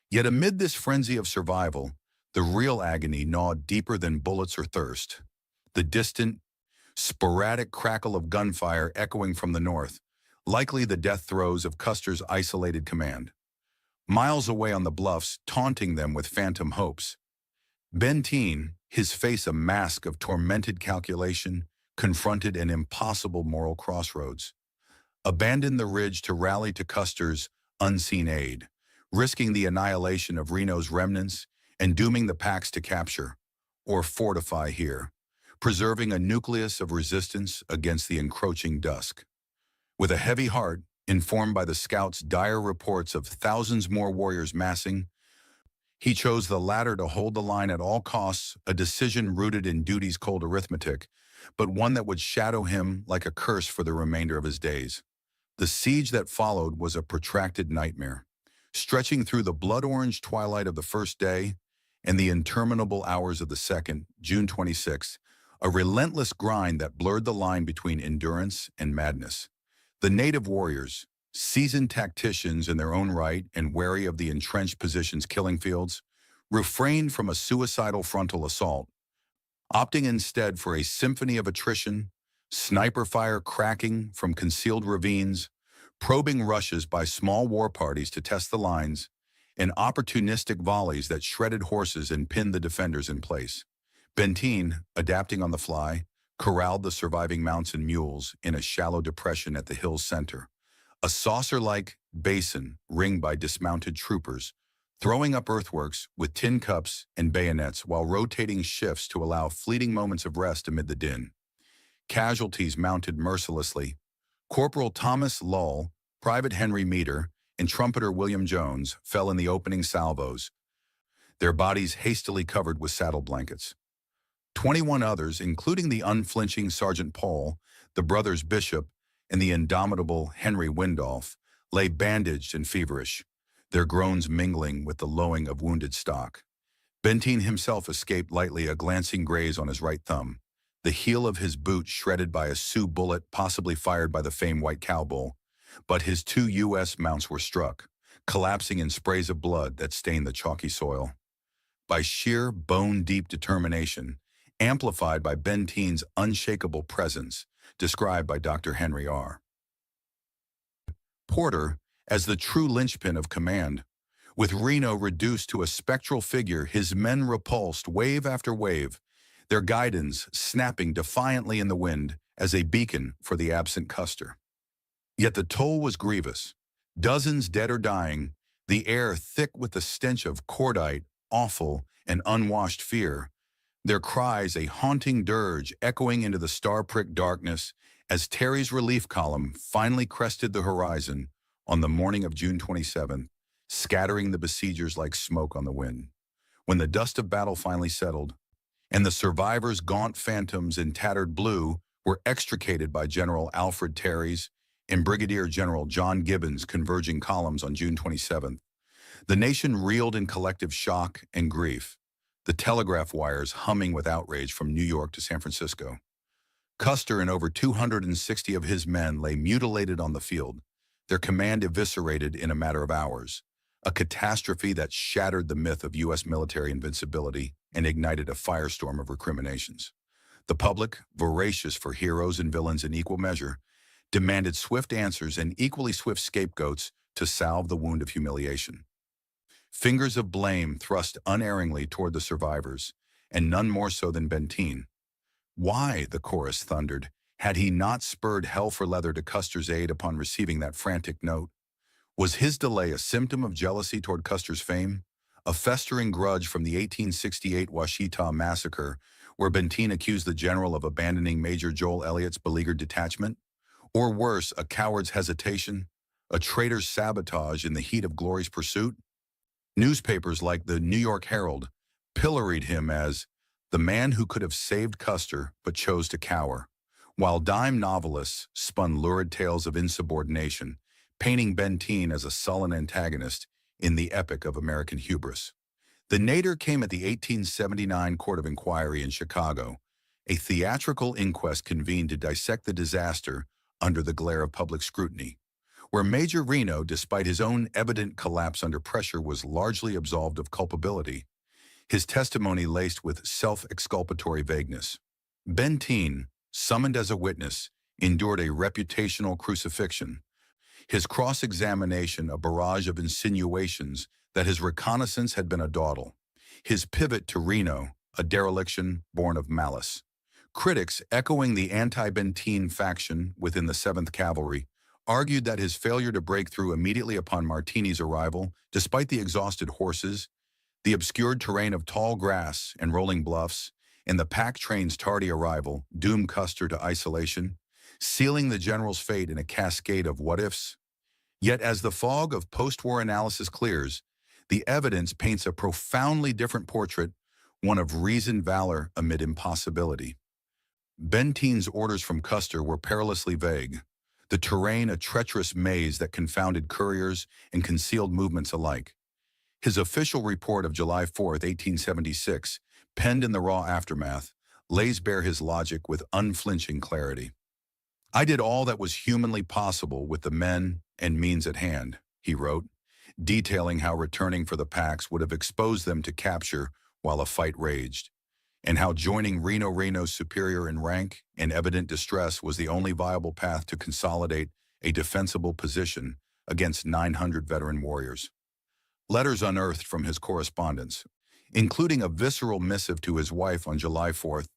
Yet amid this frenzy of survival, the real agony gnawed deeper than bullets or thirst. The distant, sporadic crackle of gunfire echoing from the north, likely the death throes of Custer's isolated command. Miles away on the bluffs, taunting them with phantom hopes. Benteen, his face a mask of tormented calculation, confronted an impossible moral crossroads. Abandon the ridge to rally to Custer's unseen aid, risking the annihilation of Reno's remnants and dooming the packs to capture, or fortify here, preserving a nucleus of resistance against the encroaching dusk. With a heavy heart, informed by the scouts' dire reports of thousands more warriors massing, he chose the latter to hold the line at all costs, a decision rooted in duty's cold arithmetic, but one that would shadow him like a curse for the remainder of his days. The siege that followed was a protracted nightmare, stretching through the blood-orange twilight of the first day and the interminable hours of the second, June 26th, a relentless grind that blurred the line between endurance and madness. The native warriors, seasoned tacticians in their own right and wary of the entrenched position's killing fields, refrained from a suicidal frontal assault, opting instead for a symphony of attrition, sniper fire cracking from concealed ravines, probing rushes by small war parties to test the lines, and opportunistic volleys that shredded horses and pinned the defenders in place. Benteen, adapting on the fly, corralled the surviving mounts and mules in a shallow depression at the hill's center, a saucer-like basin ringed by dismounted troopers, throwing up earthworks with tin cups and bayonets while rotating shifts to allow fleeting moments of rest amid the din. Casualties mounted mercilessly. Corporal Thomas Lull, Private Henry Meader, and Trumpeter William Jones fell in the opening salvos, their bodies hastily covered with saddle blankets. 21 others, including the unflinching Sergeant Paul, the brothers Bishop, and the indomitable Henry Windolph, lay bandaged and feverish, their groans mingling with the lowing of wounded stock. Benteen himself escaped lightly, a glancing graze on his right thumb, the heel of his boot shredded by a Sioux bullet possibly fired by the famed White Cowbull, but his 2 U.S. mounts were struck, collapsing in sprays of blood that stained the chalky soil. By sheer bone-deep determination, amplified by Benteen's unshakable presence, described by Dr. Henry R. Porter as the true linchpin of command. With Reno reduced to a spectral figure, his men repulsed wave after wave, their guidons snapping defiantly in the wind as a beacon for the absent Custer. Yet the toll was grievous. Dozens dead or dying, the air thick with the stench of cordite, awful, and unwashed fear, their cries a haunting dirge echoing into the star-pricked darkness as Terry's relief column finally crested the horizon on the morning of June 27th, scattering the besiegers like smoke on the wind. When the dust of battle finally settled, and the survivors' gaunt phantoms in tattered blue were extricated by General Alfred Terry's and Brigadier General John Gibbon's converging columns on June 27th, the nation reeled in collective shock and grief, the telegraph wires humming with outrage from New York to San Francisco. Custer and over 260 of his men lay mutilated on the field, their command eviscerated in a matter of hours, a catastrophe that shattered the myth of U.S. military invincibility and ignited a firestorm of recriminations. The public, voracious for heroes and villains in equal measure, demanded swift answers and equally swift scapegoats to salve the wound of humiliation. Fingers of blame thrust unerringly toward the survivors, and none more so than Benteen. Why, the chorus thundered, had he not spurred hell for leather to Custer's aid upon receiving that frantic note? Was his delay a symptom of jealousy toward Custer's fame, a festering grudge from the 1868 Washita massacre, where Benteen accused the general of abandoning Major Joel Elliott's beleaguered detachment? Or worse, a coward's hesitation, a traitor's sabotage in the heat of glory's pursuit? Newspapers like the New York Herald pilloried him as the man who could have saved Custer but chose to cower, while dime novelists spun lurid tales of insubordination, painting Benteen as a sullen antagonist in the epic of American hubris. The nadir came at the 1879 Court of Inquiry in Chicago, a theatrical inquest convened to dissect the disaster under the glare of public scrutiny, where Major Reno, despite his own evident collapse under pressure, was largely absolved of culpability, his testimony laced with self-exculpatory vagueness. Benteen, summoned as a witness, endured a reputational crucifixion, his cross-examination a barrage of insinuations that his reconnaissance had been a dawdle, his pivot to Reno a dereliction born of malice. Critics, echoing the anti-Benteen faction within the 7th Cavalry, argued that his failure to break through immediately upon Martini's arrival, despite the exhausted horses, the obscured terrain of tall grass and rolling bluffs, and the pack train's tardy arrival, doomed Custer to isolation, sealing the general's fate in a cascade of what-ifs. Yet as the fog of post-war analysis clears, the evidence paints a profoundly different portrait, one of reasoned valor amid impossibility. Benteen's orders from Custer were perilously vague, the terrain a treacherous maze that confounded couriers and concealed movements alike. His official report of July 4, 1876, penned in the raw aftermath, lays bare his logic with unflinching clarity. "I did all that was humanly possible with the men and means at hand," he wrote, detailing how returning for the packs would have exposed them to capture while a fight raged, and how joining Reno's superior in rank and evident distress was the only viable path to consolidate a defensible position against 900 veteran warriors. Letters unearthed from his correspondence, including a visceral missive to his wife on July 4th,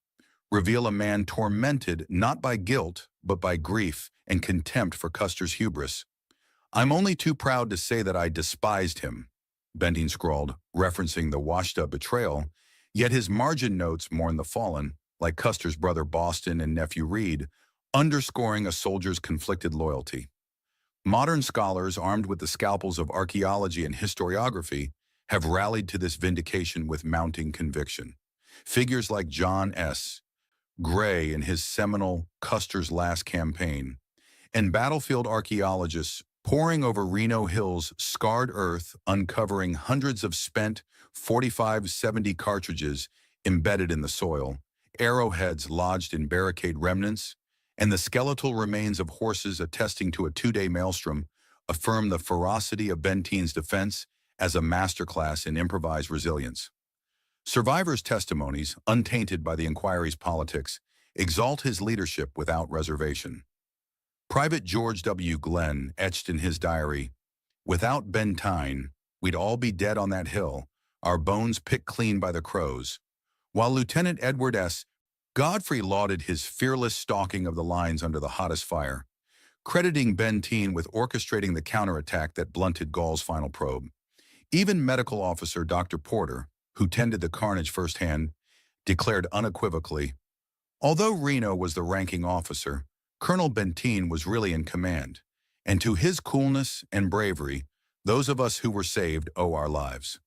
reveal a man tormented not by guilt, but by grief and contempt for Custer's hubris. "I'm only too proud to say that I despised him," Benteen scrawled, referencing the washed-up betrayal, yet his margin notes mourn the fallen, like Custer's brother Boston and nephew Reed, underscoring a soldier's conflicted loyalty. Modern scholars, armed with the scalpels of archaeology and historiography, have rallied to this vindication with mounting conviction. Figures like John S. Gray in his seminal Custer's Last Campaign, and battlefield archaeologists poring over Reno Hill's scarred earth, uncovering hundreds of spent .45-70 cartridges embedded in the soil, arrowheads lodged in barricade remnants, and the skeletal remains of horses attesting to a 2-day maelstrom, affirm the ferocity of Benteen's defense as a masterclass in improvised resilience. Survivors' testimonies, untainted by the inquiry's politics, exalt his leadership without reservation. Private George W. Glenn etched in his diary, "Without Benteen, we'd all be dead on that hill, our bones picked clean by the crows," while Lieutenant Edward S. Godfrey lauded his fearless stalking of the lines under the hottest fire, crediting Benteen with orchestrating the counterattack that blunted Gall's final probe. Even medical officer Dr. Porter, who tended the carnage firsthand, declared unequivocally, "Although Reno was the ranking officer, Colonel Benteen was really in command, and to his coolness and bravery, those of us who were saved owe our lives."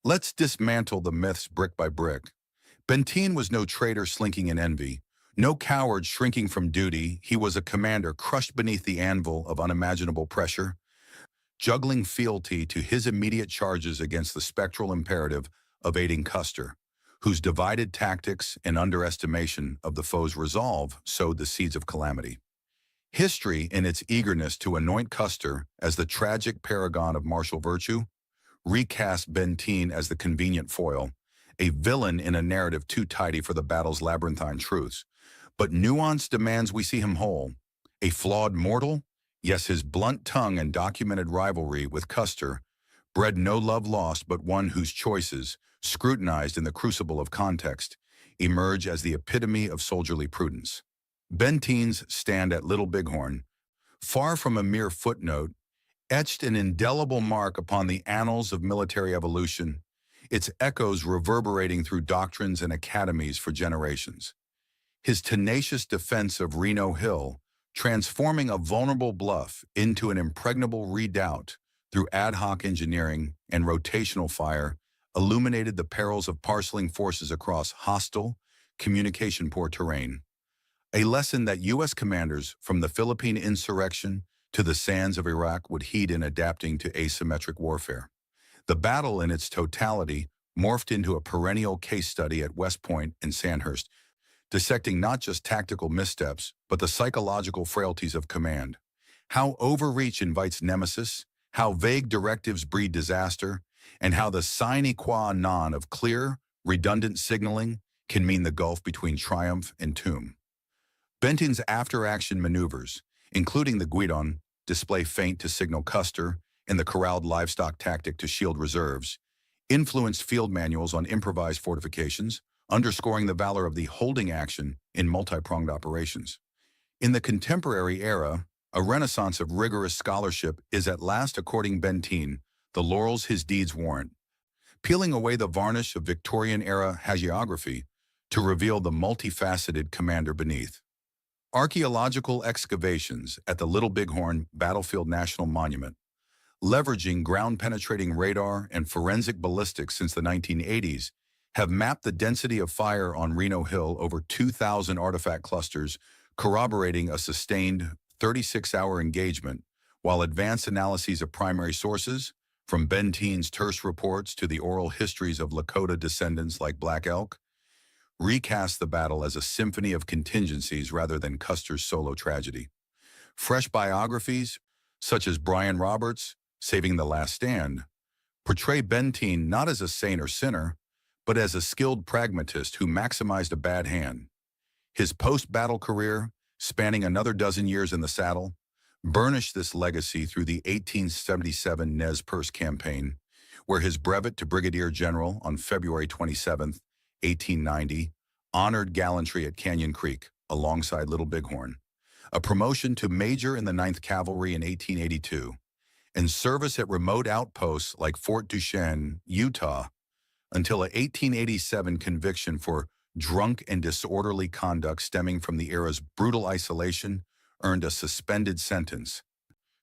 Let's dismantle the myths brick by brick. Benteen was no traitor slinking in envy, no coward shrinking from duty. He was a commander crushed beneath the anvil of unimaginable pressure, juggling fealty to his immediate charges against the spectral imperative of aiding Custer, whose divided tactics and underestimation of the foe's resolve sowed the seeds of calamity. History, in its eagerness to anoint Custer as the tragic paragon of martial virtue, recast Benteen as the convenient foil, a villain in a narrative too tidy for the battle's labyrinthine truths. But nuance demands we see him whole. A flawed mortal? Yes, his blunt tongue and documented rivalry with Custer bred no love lost, but one whose choices, scrutinized in the crucible of context, emerge as the epitome of soldierly prudence. Benteen's stand at Little Bighorn, far from a mere footnote, etched an indelible mark upon the annals of military evolution, its echoes reverberating through doctrines and academies for generations. His tenacious defense of Reno Hill, transforming a vulnerable bluff into an impregnable redoubt through ad hoc engineering and rotational fire, illuminated the perils of parceling forces across hostile, communication-poor terrain. A lesson that U.S. commanders from the Philippine insurrection to the sands of Iraq would heed in adapting to asymmetric warfare. The battle in its totality morphed into a perennial case study at West Point and Sandhurst, dissecting not just tactical missteps, but the psychological frailties of command. How overreach invites nemesis, how vague directives breed disaster, and how the sine qua non of clear, redundant signaling can mean the gulf between triumph and tomb. Benteen's after-action maneuvers, including the guidon, display feint to signal Custer, and the corralled livestock tactic to shield reserves, influenced field manuals on improvised fortifications, underscoring the valor of the holding action in multi-pronged operations. In the contemporary era, a renaissance of rigorous scholarship is at last according Benteen the laurels his deeds warrant, peeling away the varnish of Victorian-era hagiography to reveal the multifaceted commander beneath. Archaeological excavations at the Little Bighorn Battlefield National Monument, leveraging ground-penetrating radar and forensic ballistics since the 1980s, have mapped the density of fire on Reno Hill over 2,000 artifact clusters, corroborating a sustained 36-hour engagement, while advanced analyses of primary sources, from Benteen's terse reports to the oral histories of Lakota descendants like Black Elk, recast the battle as a symphony of contingencies rather than Custer's solo tragedy. Fresh biographies, such as Brian Roberts' Saving the Last Stand, portray Benteen not as a saint or sinner, but as a skilled pragmatist who maximized a bad hand. His post-battle career, spanning another dozen years in the saddle, burnished this legacy through the 1877 Nez Perce campaign, where his brevet to brigadier general on February 27, 1890, honored gallantry at Canyon Creek alongside Little Bighorn, a promotion to major in the 9th Cavalry in 1882, and service at remote outposts like Fort Duchesne, Utah, until a 1887 conviction for drunk and disorderly conduct stemming from the era's brutal isolation earned a suspended sentence,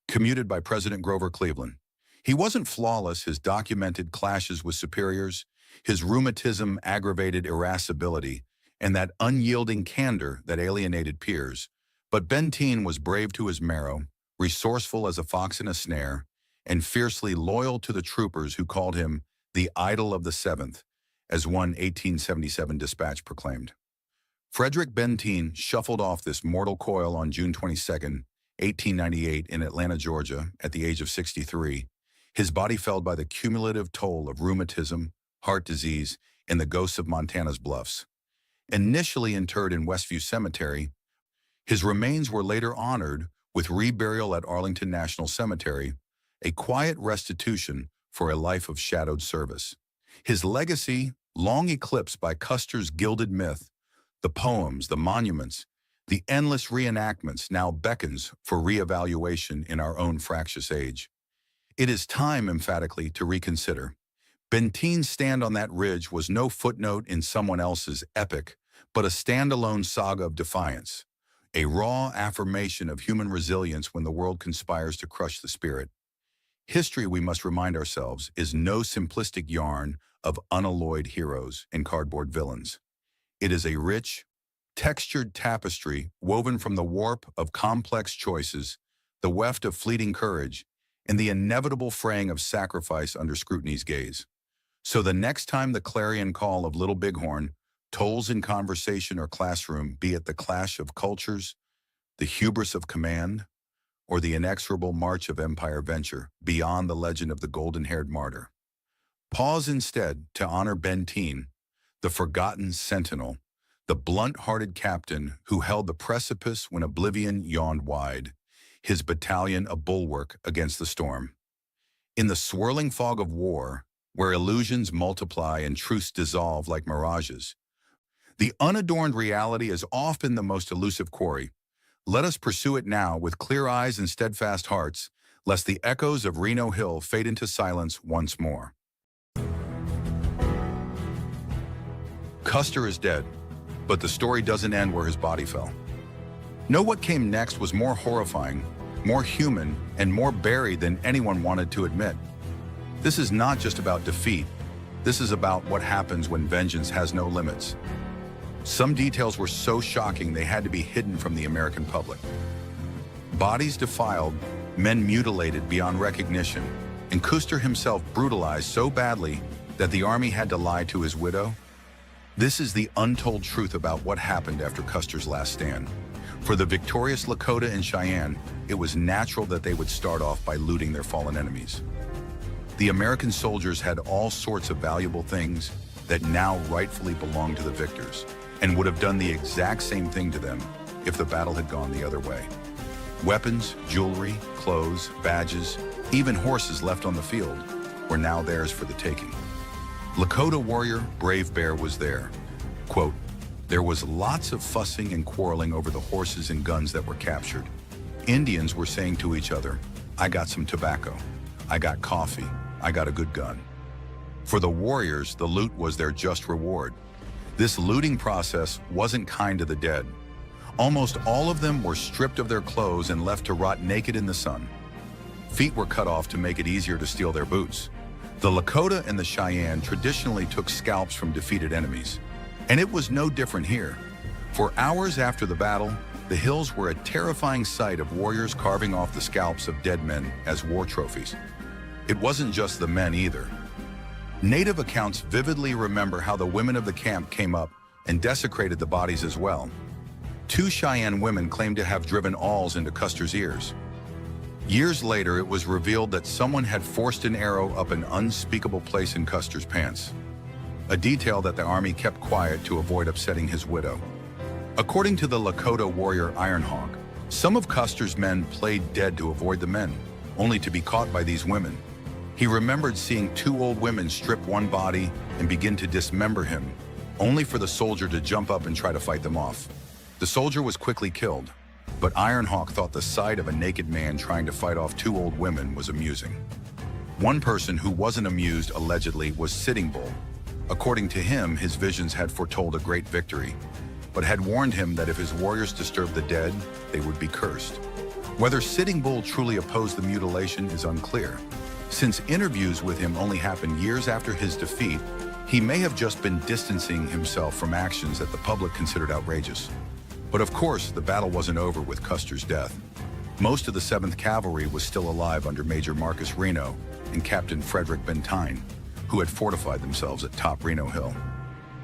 commuted by President Grover Cleveland. He wasn't flawless. His documented clashes with superiors, his rheumatism aggravated irascibility, and that unyielding candor that alienated peers. But Benteen was brave to his marrow, resourceful as a fox in a snare, and fiercely loyal to the troopers who called him the idol of the 7th, as one 1877 dispatch proclaimed. Frederick Benteen shuffled off this mortal coil on June 22, 1898, in Atlanta, Georgia, at the age of 63, his body felled by the cumulative toll of rheumatism, heart disease, and the ghosts of Montana's bluffs. Initially interred in Westview Cemetery, his remains were later honored with reburial at Arlington National Cemetery, a quiet restitution for a life of shadowed service. His legacy, long eclipsed by Custer's gilded myth, the poems, the monuments, the endless reenactments, now beckons for reevaluation in our own fractious age. It is time, emphatically, to reconsider. Benteen's stand on that ridge was no footnote in someone else's epic, but a standalone saga of defiance, a raw affirmation of human resilience when the world conspires to crush the spirit. History, we must remind ourselves, is no simplistic yarn of unalloyed heroes and cardboard villains. It is a rich, textured tapestry woven from the warp of complex choices, the weft of fleeting courage, and the inevitable fraying of sacrifice under scrutiny's gaze. So the next time the clarion call of Little Bighorn tolls in conversation or classroom, be it the clash of cultures, the hubris of command, or the inexorable march of empire venture beyond the legend of the golden-haired martyr, pause instead to honor Benteen, the forgotten sentinel, the blunt-hearted captain who held the precipice when oblivion yawned wide, his battalion a bulwark against the storm. In the swirling fog of war, where illusions multiply and truths dissolve like mirages, the unadorned reality is often the most elusive quarry. Let us pursue it now with clear eyes and steadfast hearts, lest the echoes of Reno Hill fade into silence once more. Custer is dead, but the story doesn't end where his body fell. No, what came next was more horrifying, more human, and more buried than anyone wanted to admit. This is not just about defeat. This is about what happens when vengeance has no limits. Some details were so shocking they had to be hidden from the American public. Bodies defiled, men mutilated beyond recognition, and Custer himself brutalized so badly that the Army had to lie to his widow. This is the untold truth about what happened after Custer's last stand. For the victorious Lakota and Cheyenne, it was natural that they would start off by looting their fallen enemies. The American soldiers had all sorts of valuable things that now rightfully belonged to the victors, and would have done the exact same thing to them if the battle had gone the other way. Weapons, jewelry, clothes, badges, even horses left on the field were now theirs for the taking. Lakota warrior Brave Bear was there. Quote, "There was lots of fussing and quarreling over the horses and guns that were captured. Indians were saying to each other, 'I got some tobacco. I got coffee. I got a good gun.' For the warriors, the loot was their just reward. This looting process wasn't kind to the dead. Almost all of them were stripped of their clothes and left to rot naked in the sun. Feet were cut off to make it easier to steal their boots. The Lakota and the Cheyenne traditionally took scalps from defeated enemies, and it was no different here. For hours after the battle, the hills were a terrifying sight of warriors carving off the scalps of dead men as war trophies. It wasn't just the men either. Native accounts vividly remember how the women of the camp came up and desecrated the bodies as well. 2 Cheyenne women claimed to have driven awls into Custer's ears. Years later, it was revealed that someone had forced an arrow up an unspeakable place in Custer's pants, a detail that the Army kept quiet to avoid upsetting his widow. According to the Lakota warrior Ironhawk, some of Custer's men played dead to avoid the men, only to be caught by these women. He remembered seeing 2 old women strip one body and begin to dismember him, only for the soldier to jump up and try to fight them off. The soldier was quickly killed, but Ironhawk thought the sight of a naked man trying to fight off 2 old women was amusing. One person who wasn't amused, allegedly, was Sitting Bull. According to him, his visions had foretold a great victory, but had warned him that if his warriors disturbed the dead, they would be cursed. Whether Sitting Bull truly opposed the mutilation is unclear. Since interviews with him only happened years after his defeat, he may have just been distancing himself from actions that the public considered outrageous. But of course, the battle wasn't over with Custer's death. Most of the 7th Cavalry was still alive under Major Marcus Reno and Captain Frederick Benteen, who had fortified themselves at top Reno Hill.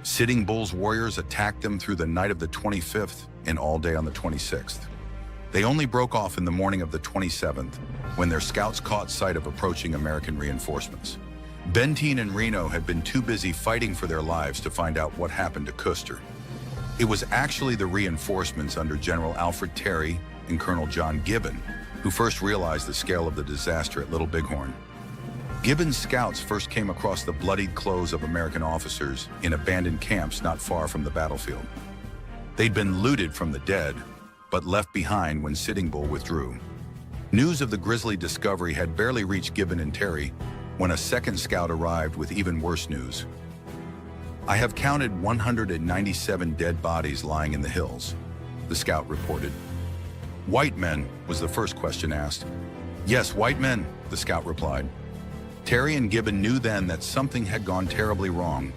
Sitting Bull's warriors attacked them through the night of the 25th and all day on the 26th. They only broke off in the morning of the 27th, when their scouts caught sight of approaching American reinforcements. Benteen and Reno had been too busy fighting for their lives to find out what happened to Custer. It was actually the reinforcements under General Alfred Terry and Colonel John Gibbon who first realized the scale of the disaster at Little Bighorn. Gibbon's scouts first came across the bloodied clothes of American officers in abandoned camps not far from the battlefield. They'd been looted from the dead, but left behind when Sitting Bull withdrew. News of the grisly discovery had barely reached Gibbon and Terry when a second scout arrived with even worse news. "I have counted 197 dead bodies lying in the hills," the scout reported. "White men?" was the first question asked. "Yes, white men," the scout replied. Terry and Gibbon knew then that something had gone terribly wrong.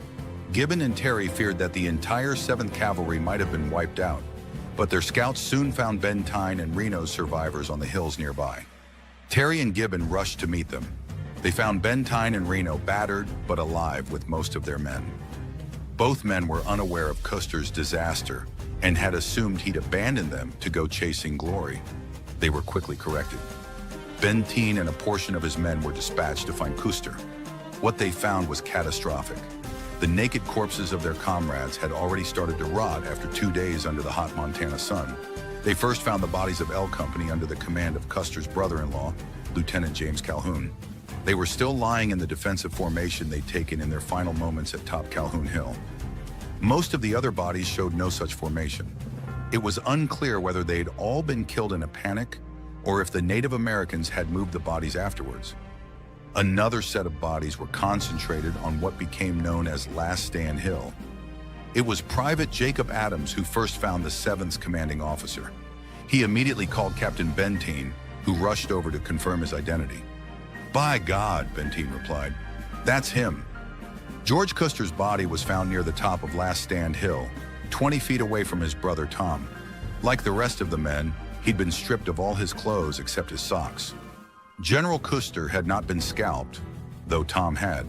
Gibbon and Terry feared that the entire 7th Cavalry might have been wiped out, but their scouts soon found Benteen and Reno's survivors on the hills nearby. Terry and Gibbon rushed to meet them. They found Benteen and Reno battered but alive with most of their men. Both men were unaware of Custer's disaster and had assumed he'd abandoned them to go chasing glory. They were quickly corrected. Benteen and a portion of his men were dispatched to find Custer. What they found was catastrophic. The naked corpses of their comrades had already started to rot after 2 days under the hot Montana sun. They first found the bodies of L Company under the command of Custer's brother-in-law, Lieutenant James Calhoun. They were still lying in the defensive formation they'd taken in their final moments at Top Calhoun Hill. Most of the other bodies showed no such formation. It was unclear whether they'd all been killed in a panic or if the Native Americans had moved the bodies afterwards. Another set of bodies were concentrated on what became known as Last Stand Hill. It was Private Jacob Adams who first found the 7th's commanding officer. He immediately called Captain Benteen, who rushed over to confirm his identity. "By God," Benteen replied, "that's him." George Custer's body was found near the top of Last Stand Hill, 20 feet away from his brother Tom. Like the rest of the men, he'd been stripped of all his clothes except his socks. General Custer had not been scalped, though Tom had.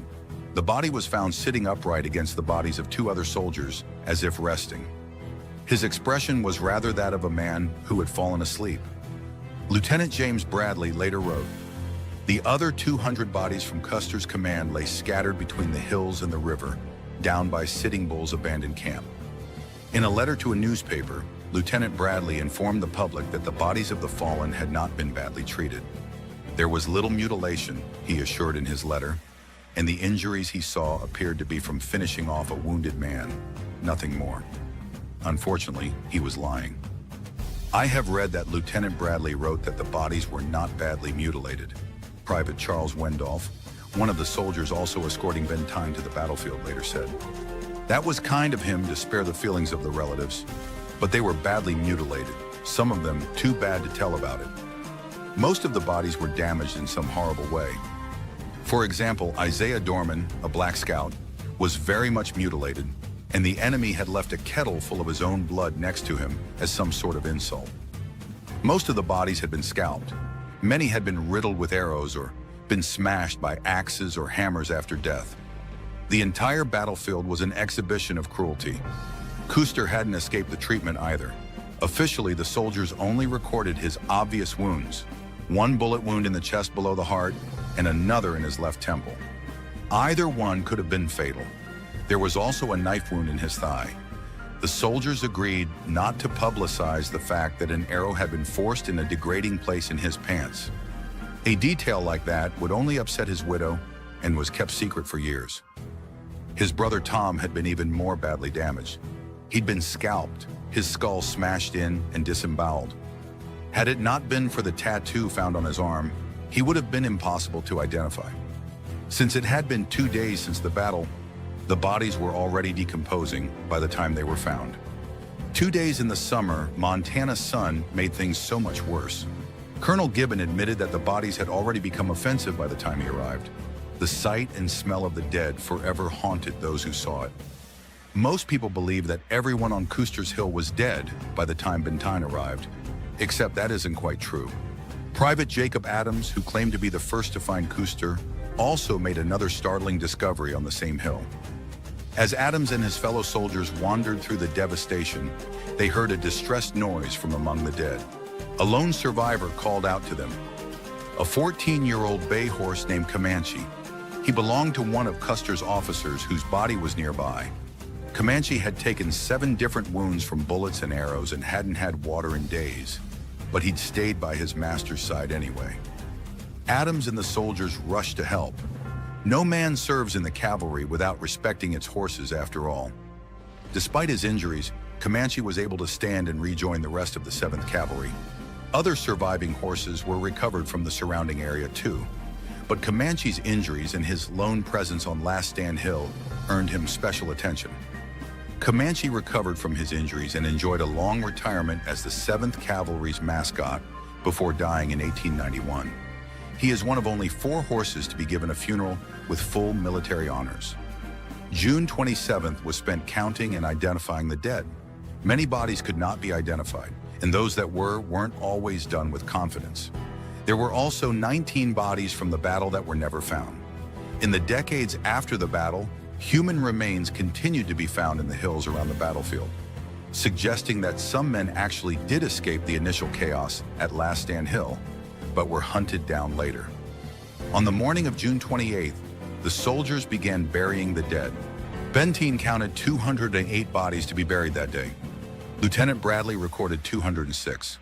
The body was found sitting upright against the bodies of 2 other soldiers, as if resting. His expression was rather that of a man who had fallen asleep. Lieutenant James Bradley later wrote, "The other 200 bodies from Custer's command lay scattered between the hills and the river, down by Sitting Bull's abandoned camp." In a letter to a newspaper, Lieutenant Bradley informed the public that the bodies of the fallen had not been badly treated. There was little mutilation, he assured in his letter, and the injuries he saw appeared to be from finishing off a wounded man, nothing more. Unfortunately, he was lying. I have read that Lieutenant Bradley wrote that the bodies were not badly mutilated. Private Charles Wendolph, one of the soldiers also escorting Benteen to the battlefield, later said. That was kind of him to spare the feelings of the relatives, but they were badly mutilated, some of them too bad to tell about it. Most of the bodies were damaged in some horrible way. For example, Isaiah Dorman, a black scout, was very much mutilated, and the enemy had left a kettle full of his own blood next to him as some sort of insult. Most of the bodies had been scalped. Many had been riddled with arrows or been smashed by axes or hammers after death. The entire battlefield was an exhibition of cruelty. Custer hadn't escaped the treatment either. Officially, the soldiers only recorded his obvious wounds, 1 bullet wound in the chest below the heart and another in his left temple. Either one could have been fatal. There was also a knife wound in his thigh. The soldiers agreed not to publicize the fact that an arrow had been forced in a degrading place in his pants. A detail like that would only upset his widow and was kept secret for years. His brother Tom had been even more badly damaged. He'd been scalped, his skull smashed in and disemboweled. Had it not been for the tattoo found on his arm, he would have been impossible to identify. Since it had been 2 days since the battle, the bodies were already decomposing by the time they were found. 2 days in the summer, Montana's sun made things so much worse. Colonel Gibbon admitted that the bodies had already become offensive by the time he arrived. The sight and smell of the dead forever haunted those who saw it. Most people believe that everyone on Custer's Hill was dead by the time Benteen arrived, except that isn't quite true. Private Jacob Adams, who claimed to be the first to find Custer, also made another startling discovery on the same hill. As Adams and his fellow soldiers wandered through the devastation, they heard a distressed noise from among the dead. A lone survivor called out to them, a 14-year-old bay horse named Comanche. He belonged to one of Custer's officers whose body was nearby. Comanche had taken 7 different wounds from bullets and arrows and hadn't had water in days, but he'd stayed by his master's side anyway. Adams and the soldiers rushed to help. No man serves in the cavalry without respecting its horses, after all. Despite his injuries, Comanche was able to stand and rejoin the rest of the 7th Cavalry. Other surviving horses were recovered from the surrounding area too, but Comanche's injuries and his lone presence on Last Stand Hill earned him special attention. Comanche recovered from his injuries and enjoyed a long retirement as the 7th Cavalry's mascot before dying in 1891. He is one of only 4 horses to be given a funeral with full military honors. June 27th was spent counting and identifying the dead. Many bodies could not be identified, and those that weren't always done with confidence. There were also 19 bodies from the battle that were never found. In the decades after the battle, human remains continued to be found in the hills around the battlefield, suggesting that some men actually did escape the initial chaos at Last Stand Hill, but were hunted down later. On the morning of June 28th, the soldiers began burying the dead. Benteen counted 208 bodies to be buried that day. Lieutenant Bradley recorded 206.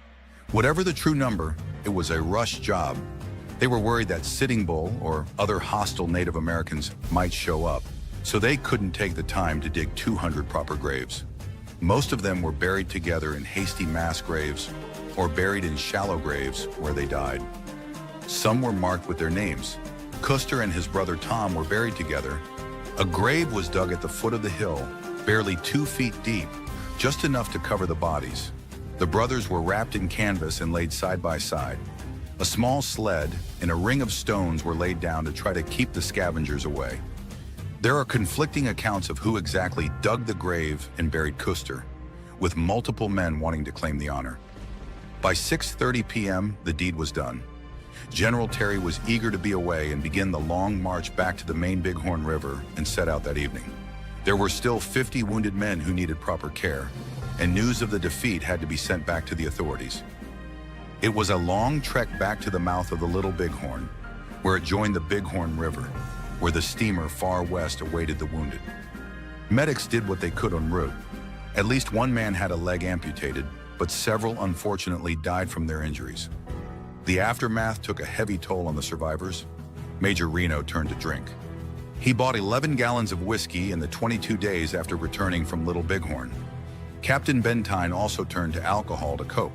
Whatever the true number, it was a rush job. They were worried that Sitting Bull or other hostile Native Americans might show up, so they couldn't take the time to dig 200 proper graves. Most of them were buried together in hasty mass graves or buried in shallow graves where they died. Some were marked with their names. Custer and his brother Tom were buried together. A grave was dug at the foot of the hill, barely 2 feet deep, just enough to cover the bodies. The brothers were wrapped in canvas and laid side by side. A small sled and a ring of stones were laid down to try to keep the scavengers away. There are conflicting accounts of who exactly dug the grave and buried Custer, with multiple men wanting to claim the honor. By 6:30 p.m., the deed was done. General Terry was eager to be away and begin the long march back to the main Bighorn River and set out that evening. There were still 50 wounded men who needed proper care, and news of the defeat had to be sent back to the authorities. It was a long trek back to the mouth of the Little Bighorn, where it joined the Bighorn River, where the steamer Far West awaited the wounded. Medics did what they could en route. At least one man had a leg amputated, but several unfortunately died from their injuries. The aftermath took a heavy toll on the survivors. Major Reno turned to drink. He bought 11 gallons of whiskey in the 22 days after returning from Little Bighorn. Captain Benteen also turned to alcohol to cope.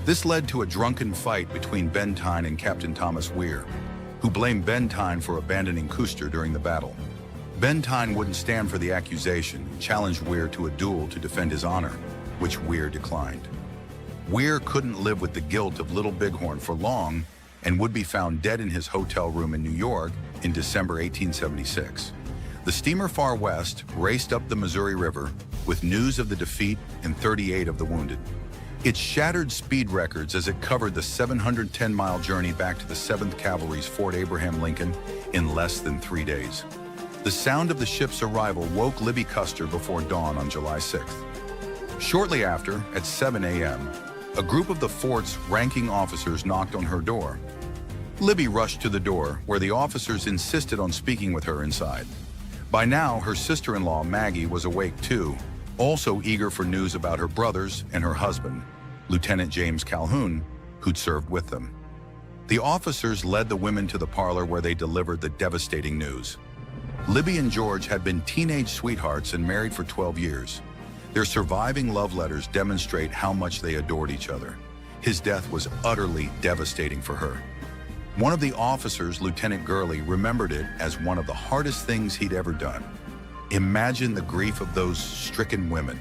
This led to a drunken fight between Benteen and Captain Thomas Weir, who blamed Benteen for abandoning Custer during the battle. Benteen wouldn't stand for the accusation and challenged Weir to a duel to defend his honor, which Weir declined. Weir couldn't live with the guilt of Little Bighorn for long and would be found dead in his hotel room in New York in December 1876. The steamer Far West raced up the Missouri River with news of the defeat and 38 of the wounded. It shattered speed records as it covered the 710-mile journey back to the 7th Cavalry's Fort Abraham Lincoln in less than 3 days. The sound of the ship's arrival woke Libby Custer before dawn on July 6th. Shortly after, at 7 a.m., a group of the fort's ranking officers knocked on her door. Libby rushed to the door, where the officers insisted on speaking with her inside. By now, her sister-in-law, Maggie, was awake too, also eager for news about her brothers and her husband, Lieutenant James Calhoun, who'd served with them. The officers led the women to the parlor where they delivered the devastating news. Libby and George had been teenage sweethearts and married for 12 years. Their surviving love letters demonstrate how much they adored each other. His death was utterly devastating for her. One of the officers, Lieutenant Gurley, remembered it as one of the hardest things he'd ever done. Imagine the grief of those stricken women,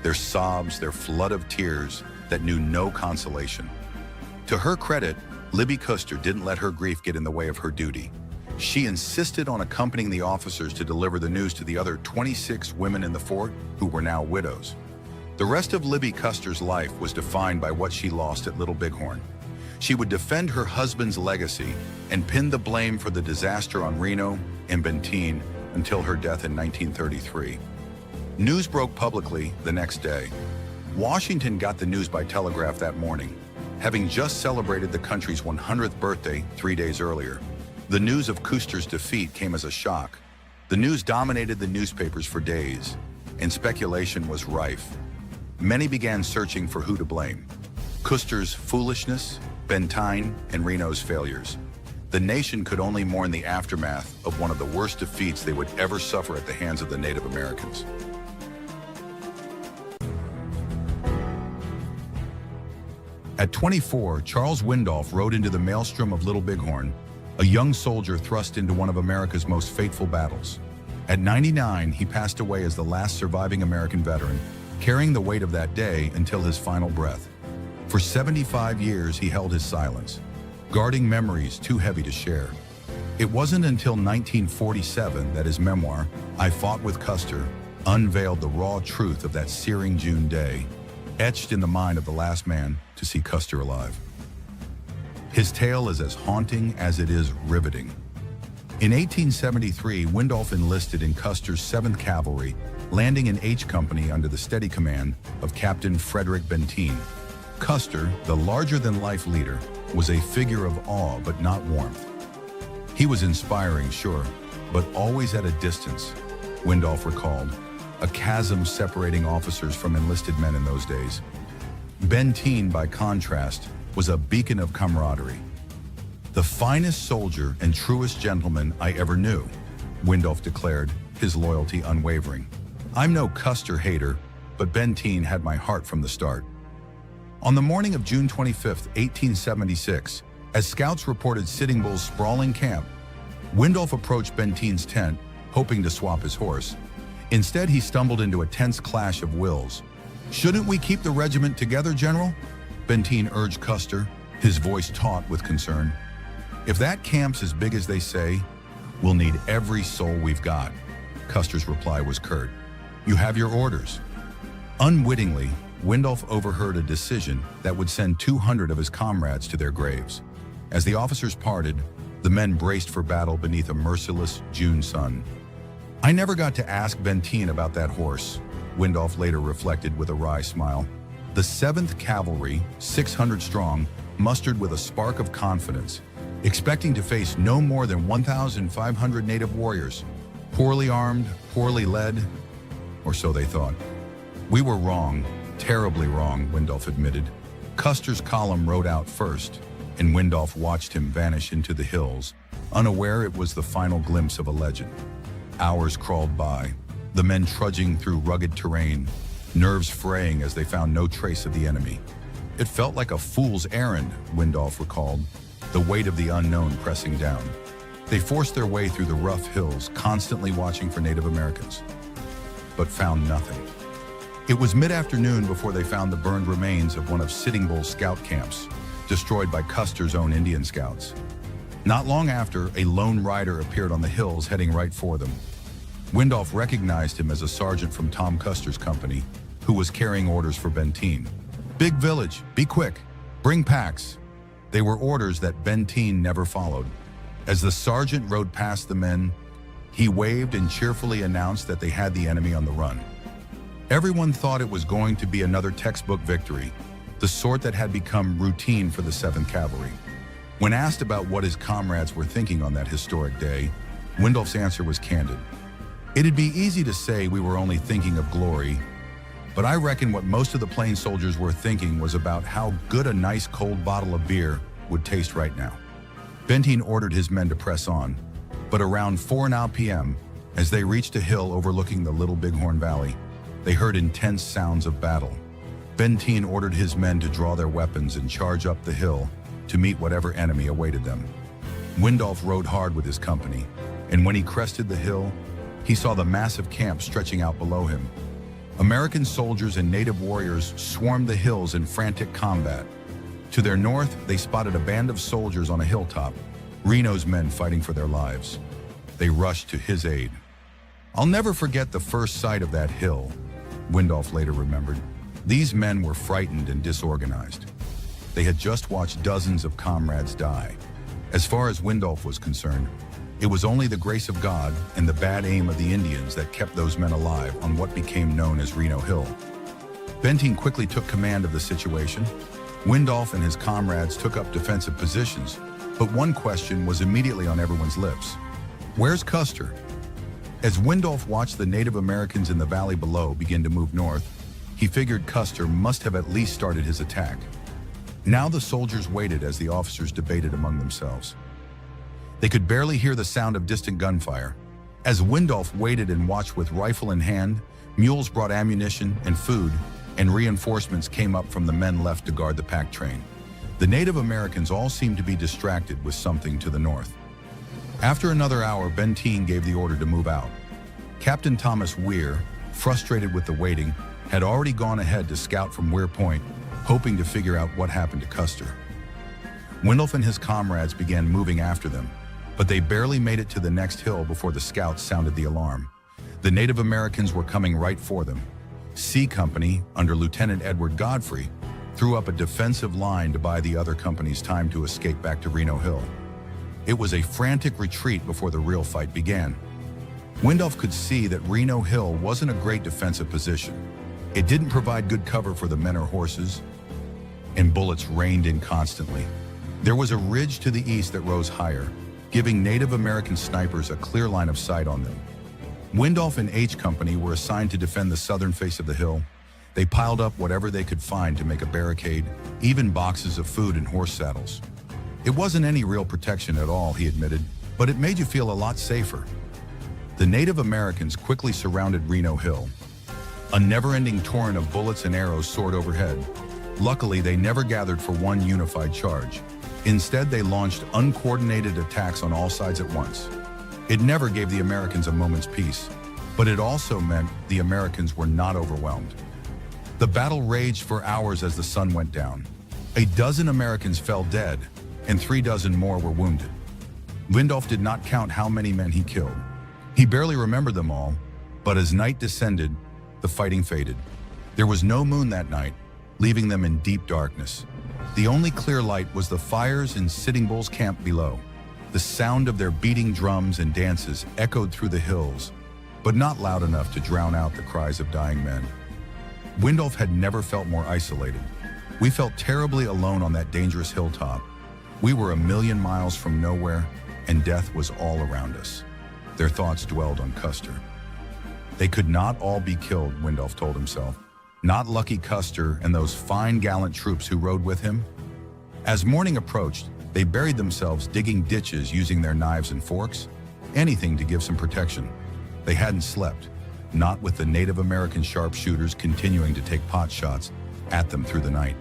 their sobs, their flood of tears that knew no consolation. To her credit, Libby Custer didn't let her grief get in the way of her duty. She insisted on accompanying the officers to deliver the news to the other 26 women in the fort who were now widows. The rest of Libby Custer's life was defined by what she lost at Little Bighorn. She would defend her husband's legacy and pin the blame for the disaster on Reno and Benteen until her death in 1933. News broke publicly the next day. Washington got the news by telegraph that morning. having just celebrated the country's 100th birthday 3 days earlier. The news of Custer's defeat came as a shock. The news dominated the newspapers for days, and speculation was rife. Many began searching for who to blame: Custer's foolishness, Benteen, and Reno's failures. The nation could only mourn the aftermath of one of the worst defeats they would ever suffer at the hands of the Native Americans. At 24, Charles Windolph rode into the maelstrom of Little Bighorn, a young soldier thrust into one of America's most fateful battles. At 99, he passed away as the last surviving American veteran, carrying the weight of that day until his final breath. For 75 years, he held his silence, guarding memories too heavy to share. It wasn't until 1947 that his memoir, I Fought with Custer, unveiled the raw truth of that searing June day, etched in the mind of the last man to see Custer alive. His tale is as haunting as it is riveting. In 1873, Windolph enlisted in Custer's 7th Cavalry, landing in H Company under the steady command of Captain Frederick Benteen. Custer, the larger-than-life leader, was a figure of awe but not warmth. He was inspiring, sure, but always at a distance, Windolph recalled, a chasm separating officers from enlisted men in those days. Benteen, by contrast, was a beacon of camaraderie. The finest soldier and truest gentleman I ever knew, Windolph declared, his loyalty unwavering. I'm no Custer hater, but Benteen had my heart from the start. On the morning of June 25, 1876, as scouts reported Sitting Bull's sprawling camp, Windolph approached Benteen's tent, hoping to swap his horse. Instead, he stumbled into a tense clash of wills. "Shouldn't we keep the regiment together, General?" Benteen urged Custer, his voice taut with concern. "If that camp's as big as they say, we'll need every soul we've got." Custer's reply was curt. "You have your orders." Unwittingly, Windolph overheard a decision that would send 200 of his comrades to their graves. As the officers parted, the men braced for battle beneath a merciless June sun. "I never got to ask Benteen about that horse," Windolph later reflected with a wry smile. The 7th Cavalry, 600 strong, mustered with a spark of confidence, expecting to face no more than 1,500 native warriors, poorly armed, poorly led, or so they thought. "We were wrong, terribly wrong," Windolph admitted. Custer's column rode out first, and Windolph watched him vanish into the hills, unaware it was the final glimpse of a legend. Hours crawled by, the men trudging through rugged terrain, nerves fraying as they found no trace of the enemy. "It felt like a fool's errand," Windolph recalled, the weight of the unknown pressing down. They forced their way through the rough hills, constantly watching for Native Americans, but found nothing. It was mid-afternoon before they found the burned remains of one of Sitting Bull's scout camps, destroyed by Custer's own Indian scouts. Not long after, a lone rider appeared on the hills heading right for them. Windolph recognized him as a sergeant from Tom Custer's company, who was carrying orders for Benteen. "Big village, be quick, bring packs." They were orders that Benteen never followed. As the sergeant rode past the men, he waved and cheerfully announced that they had the enemy on the run. Everyone thought it was going to be another textbook victory, the sort that had become routine for the 7th Cavalry. When asked about what his comrades were thinking on that historic day, Windolph's answer was candid. "It'd be easy to say we were only thinking of glory, but I reckon what most of the plain soldiers were thinking was about how good a nice cold bottle of beer would taste right now." Benteen ordered his men to press on, but around 4 p.m., as they reached a hill overlooking the Little Bighorn Valley, they heard intense sounds of battle. Benteen ordered his men to draw their weapons and charge up the hill to meet whatever enemy awaited them. Windolph rode hard with his company, and when he crested the hill, he saw the massive camp stretching out below him. American soldiers and native warriors swarmed the hills in frantic combat. To their north, they spotted a band of soldiers on a hilltop, Reno's men fighting for their lives. They rushed to his aid. "I'll never forget the first sight of that hill," Windolph later remembered. These men were frightened and disorganized. They had just watched dozens of comrades die. As far as Windolph was concerned, it was only the grace of God and the bad aim of the Indians that kept those men alive on what became known as Reno Hill. Benteen quickly took command of the situation. Windolf and his comrades took up defensive positions, but one question was immediately on everyone's lips. Where's Custer? As Windolf watched the Native Americans in the valley below begin to move north, he figured Custer must have at least started his attack. Now the soldiers waited as the officers debated among themselves. They could barely hear the sound of distant gunfire. As Windolf waited and watched with rifle in hand, mules brought ammunition and food, and reinforcements came up from the men left to guard the pack train. The Native Americans all seemed to be distracted with something to the north. After another hour, Benteen gave the order to move out. Captain Thomas Weir, frustrated with the waiting, had already gone ahead to scout from Weir Point, hoping to figure out what happened to Custer. Windolf and his comrades began moving after them, but they barely made it to the next hill before the scouts sounded the alarm. The Native Americans were coming right for them. C Company, under Lieutenant Edward Godfrey, threw up a defensive line to buy the other companies time to escape back to Reno Hill. It was a frantic retreat before the real fight began. Windolf could see that Reno Hill wasn't a great defensive position. It didn't provide good cover for the men or horses, and bullets rained in constantly. There was a ridge to the east that rose higher, giving Native American snipers a clear line of sight on them. Windolf and H Company were assigned to defend the southern face of the hill. They piled up whatever they could find to make a barricade, even boxes of food and horse saddles. It wasn't any real protection at all, he admitted, but it made you feel a lot safer. The Native Americans quickly surrounded Reno Hill. A never-ending torrent of bullets and arrows soared overhead. Luckily, they never gathered for one unified charge. Instead, they launched uncoordinated attacks on all sides at once. It never gave the Americans a moment's peace, but it also meant the Americans were not overwhelmed. The battle raged for hours as the sun went down. A dozen Americans fell dead, and 3 dozen more were wounded. Windolf did not count how many men he killed. He barely remembered them all, but as night descended, the fighting faded. There was no moon that night, leaving them in deep darkness. The only clear light was the fires in Sitting Bull's camp below. The sound of their beating drums and dances echoed through the hills, but not loud enough to drown out the cries of dying men. Windolf had never felt more isolated. We felt terribly alone on that dangerous hilltop. We were 1,000,000 miles from nowhere, and death was all around us. Their thoughts dwelled on Custer. They could not all be killed, Windolf told himself. Not lucky Custer and those fine, gallant troops who rode with him. As morning approached, they buried themselves digging ditches using their knives and forks, anything to give some protection. They hadn't slept, not with the Native American sharpshooters continuing to take pot shots at them through the night.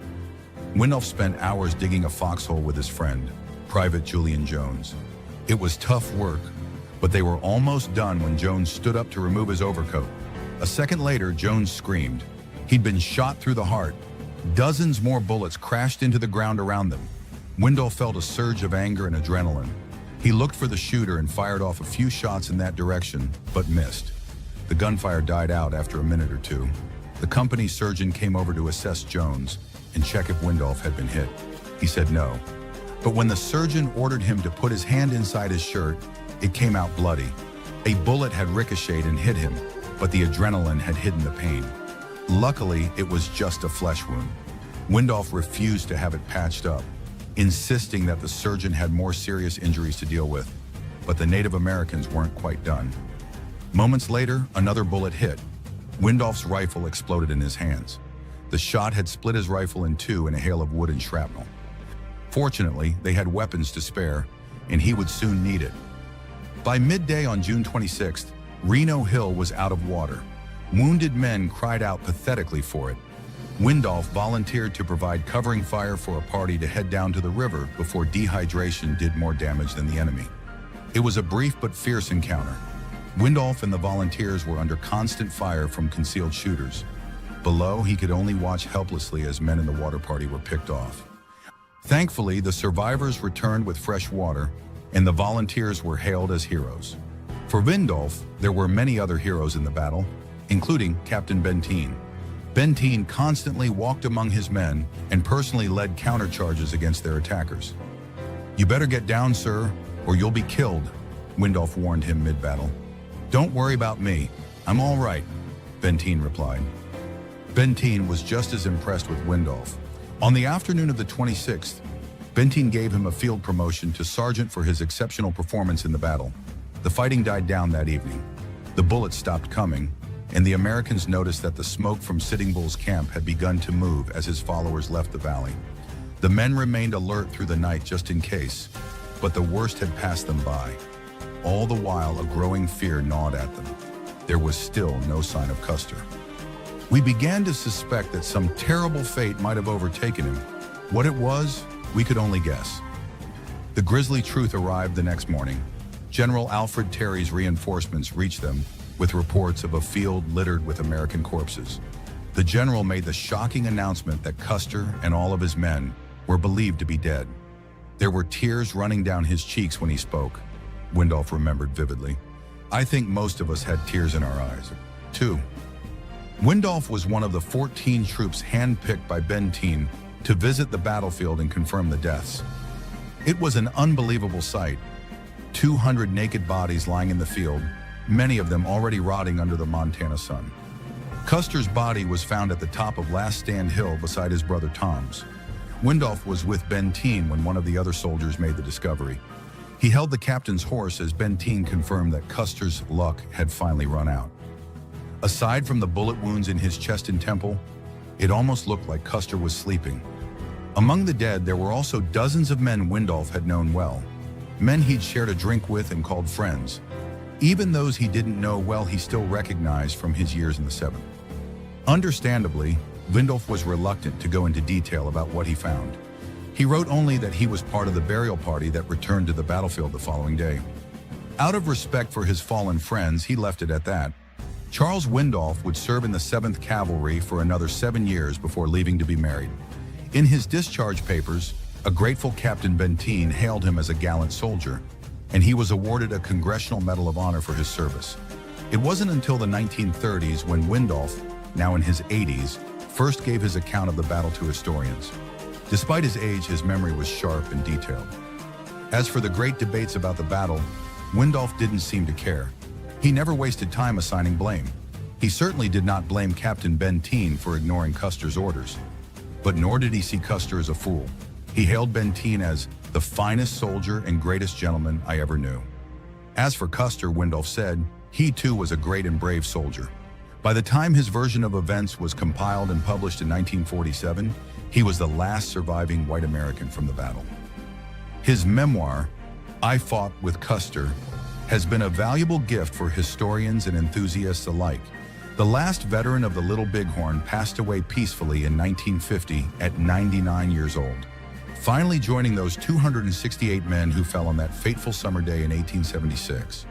Windolf spent hours digging a foxhole with his friend, Private Julian Jones. It was tough work, but they were almost done when Jones stood up to remove his overcoat. A second later, Jones screamed. He'd been shot through the heart. Dozens more bullets crashed into the ground around them. Windolf felt a surge of anger and adrenaline. He looked for the shooter and fired off a few shots in that direction, but missed. The gunfire died out after a minute or two. The company surgeon came over to assess Jones and check if Windolf had been hit. He said no. But when the surgeon ordered him to put his hand inside his shirt, it came out bloody. A bullet had ricocheted and hit him, but the adrenaline had hidden the pain. Luckily, it was just a flesh wound. Windolf refused to have it patched up, insisting that the surgeon had more serious injuries to deal with, but the Native Americans weren't quite done. Moments later, another bullet hit. Windolf's rifle exploded in his hands. The shot had split his rifle in two in a hail of wood and shrapnel. Fortunately, they had weapons to spare, and he would soon need it. By midday on June 26th, Reno Hill was out of water. Wounded men cried out pathetically for it. Windolf volunteered to provide covering fire for a party to head down to the river before dehydration did more damage than the enemy. It was a brief but fierce encounter. Windolf and the volunteers were under constant fire from concealed shooters. Below, he could only watch helplessly as men in the water party were picked off. Thankfully, the survivors returned with fresh water, and the volunteers were hailed as heroes. For Windolf, there were many other heroes in the battle, including Captain Benteen. Benteen constantly walked among his men and personally led countercharges against their attackers. "You better get down, sir, or you'll be killed," Windolf warned him mid-battle. "Don't worry about me. I'm all right," Benteen replied. Benteen was just as impressed with Windolf. On the afternoon of the 26th, Benteen gave him a field promotion to sergeant for his exceptional performance in the battle. The fighting died down that evening. The bullets stopped coming, and the Americans noticed that the smoke from Sitting Bull's camp had begun to move as his followers left the valley. The men remained alert through the night just in case, but the worst had passed them by. All the while, a growing fear gnawed at them. There was still no sign of Custer. We began to suspect that some terrible fate might have overtaken him. What it was, we could only guess. The grisly truth arrived the next morning. General Alfred Terry's reinforcements reached them with reports of a field littered with American corpses. The general made the shocking announcement that Custer and all of his men were believed to be dead. There were tears running down his cheeks when he spoke, Windolf remembered vividly. I think most of us had tears in our eyes, too. Windolf was one of the 14 troops handpicked by Benteen to visit the battlefield and confirm the deaths. It was an unbelievable sight. 200 naked bodies lying in the field, many of them already rotting under the Montana sun. Custer's body was found at the top of Last Stand Hill beside his brother Tom's. Windolf was with Benteen when one of the other soldiers made the discovery. He held the captain's horse as Benteen confirmed that Custer's luck had finally run out. Aside from the bullet wounds in his chest and temple, it almost looked like Custer was sleeping. Among the dead, there were also dozens of men Windolf had known well, men he'd shared a drink with and called friends. Even those he didn't know well, he still recognized from his years in the 7th. Understandably, Windolf was reluctant to go into detail about what he found. He wrote only that he was part of the burial party that returned to the battlefield the following day. Out of respect for his fallen friends, he left it at that. Charles Windolf would serve in the 7th Cavalry for another 7 years before leaving to be married. In his discharge papers, a grateful Captain Benteen hailed him as a gallant soldier, and he was awarded a Congressional Medal of Honor for his service. It wasn't until the 1930s when Windolf, now in his 80s, first gave his account of the battle to historians. Despite his age, his memory was sharp and detailed. As for the great debates about the battle, Windolf didn't seem to care. He never wasted time assigning blame. He certainly did not blame Captain Benteen for ignoring Custer's orders. But nor did he see Custer as a fool. He hailed Benteen as the finest soldier and greatest gentleman I ever knew. As for Custer, Windolf said, he too was a great and brave soldier. By the time his version of events was compiled and published in 1947, he was the last surviving white American from the battle. His memoir, I Fought with Custer, has been a valuable gift for historians and enthusiasts alike. The last veteran of the Little Bighorn passed away peacefully in 1950 at 99 years old, finally joining those 268 men who fell on that fateful summer day in 1876.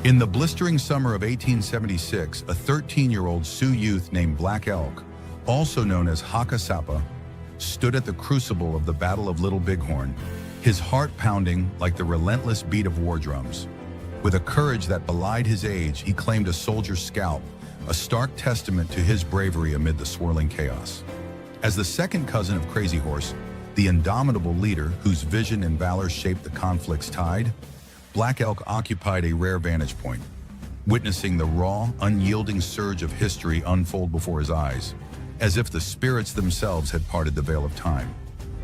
In the blistering summer of 1876, a 13-year-old Sioux youth named Black Elk, also known as Hakasapa, stood at the crucible of the Battle of Little Bighorn, his heart pounding like the relentless beat of war drums. With a courage that belied his age, he claimed a soldier's scalp, a stark testament to his bravery amid the swirling chaos. As the second cousin of Crazy Horse, the indomitable leader whose vision and valor shaped the conflict's tide, Black Elk occupied a rare vantage point, witnessing the raw, unyielding surge of history unfold before his eyes, as if the spirits themselves had parted the veil of time.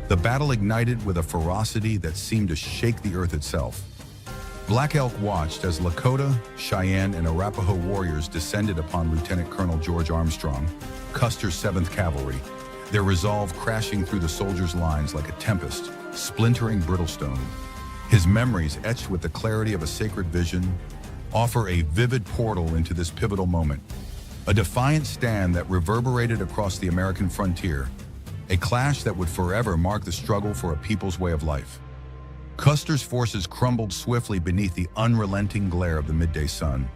The battle ignited with a ferocity that seemed to shake the earth itself. Black Elk watched as Lakota, Cheyenne, and Arapaho warriors descended upon Lieutenant Colonel George Armstrong, Custer's 7th Cavalry, their resolve crashing through the soldiers' lines like a tempest, splintering brittle stone. His memories, etched with the clarity of a sacred vision, offer a vivid portal into this pivotal moment. A defiant stand that reverberated across the American frontier, a clash that would forever mark the struggle for a people's way of life. Custer's forces crumbled swiftly beneath the unrelenting glare of the midday sun.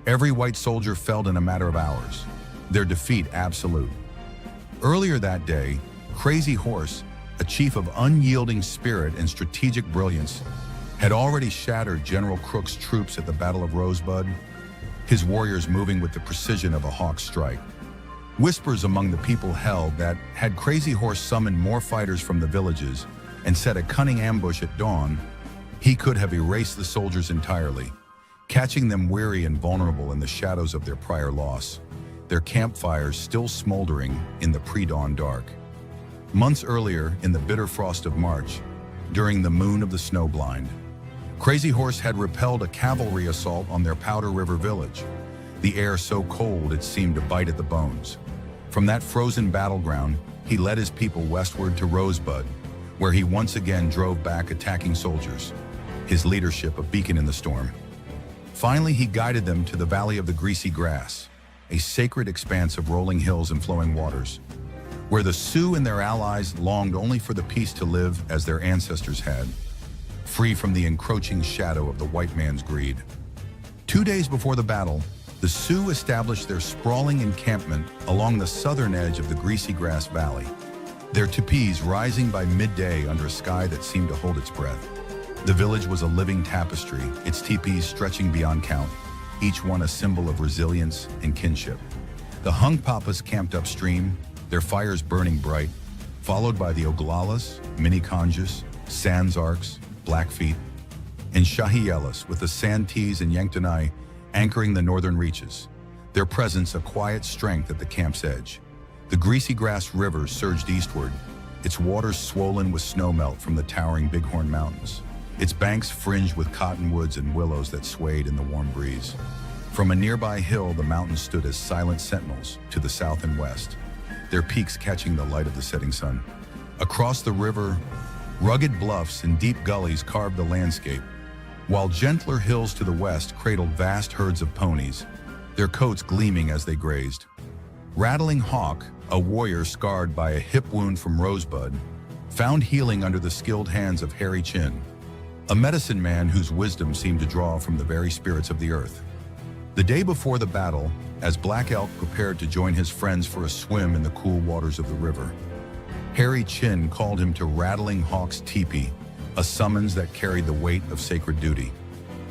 Every white soldier fell in a matter of hours, their defeat absolute. Earlier that day, Crazy Horse, a chief of unyielding spirit and strategic brilliance, had already shattered General Crook's troops at the Battle of Rosebud, his warriors moving with the precision of a hawk's strike. Whispers among the people held that had Crazy Horse summoned more fighters from the villages and set a cunning ambush at dawn, he could have erased the soldiers entirely. catching them weary and vulnerable in the shadows of their prior loss, their campfires still smoldering in the pre-dawn dark. Months earlier, in the bitter frost of March, during the moon of the snowblind, Crazy Horse had repelled a cavalry assault on their Powder River village, the air so cold it seemed to bite at the bones. From that frozen battleground, he led his people westward to Rosebud, where he once again drove back attacking soldiers, his leadership a beacon in the storm. Finally, he guided them to the Valley of the Greasy Grass, a sacred expanse of rolling hills and flowing waters, where the Sioux and their allies longed only for the peace to live as their ancestors had, free from the encroaching shadow of the white man's greed. 2 days before the battle, the Sioux established their sprawling encampment along the southern edge of the Greasy Grass Valley, their teepees rising by midday under a sky that seemed to hold its breath. The village was a living tapestry, its teepees stretching beyond count, each one a symbol of resilience and kinship. The Hunkpapas camped upstream, their fires burning bright, followed by the Oglalas, Minneconjous, Sandsarks, Blackfeet, and Shahielas with the Santees and Yanktonai anchoring the northern reaches, their presence a quiet strength at the camp's edge. The Greasy Grass River surged eastward, its waters swollen with snowmelt from the towering Bighorn Mountains, its banks fringed with cottonwoods and willows that swayed in the warm breeze. From a nearby hill, the mountains stood as silent sentinels to the south and west, their peaks catching the light of the setting sun. Across the river, rugged bluffs and deep gullies carved the landscape, while gentler hills to the west cradled vast herds of ponies, their coats gleaming as they grazed. Rattling Hawk, a warrior scarred by a hip wound from Rosebud, found healing under the skilled hands of Harry Chin, a medicine man whose wisdom seemed to draw from the very spirits of the earth. The day before the battle, as Black Elk prepared to join his friends for a swim in the cool waters of the river, Harry Chin called him to Rattling Hawk's teepee, a summons that carried the weight of sacred duty.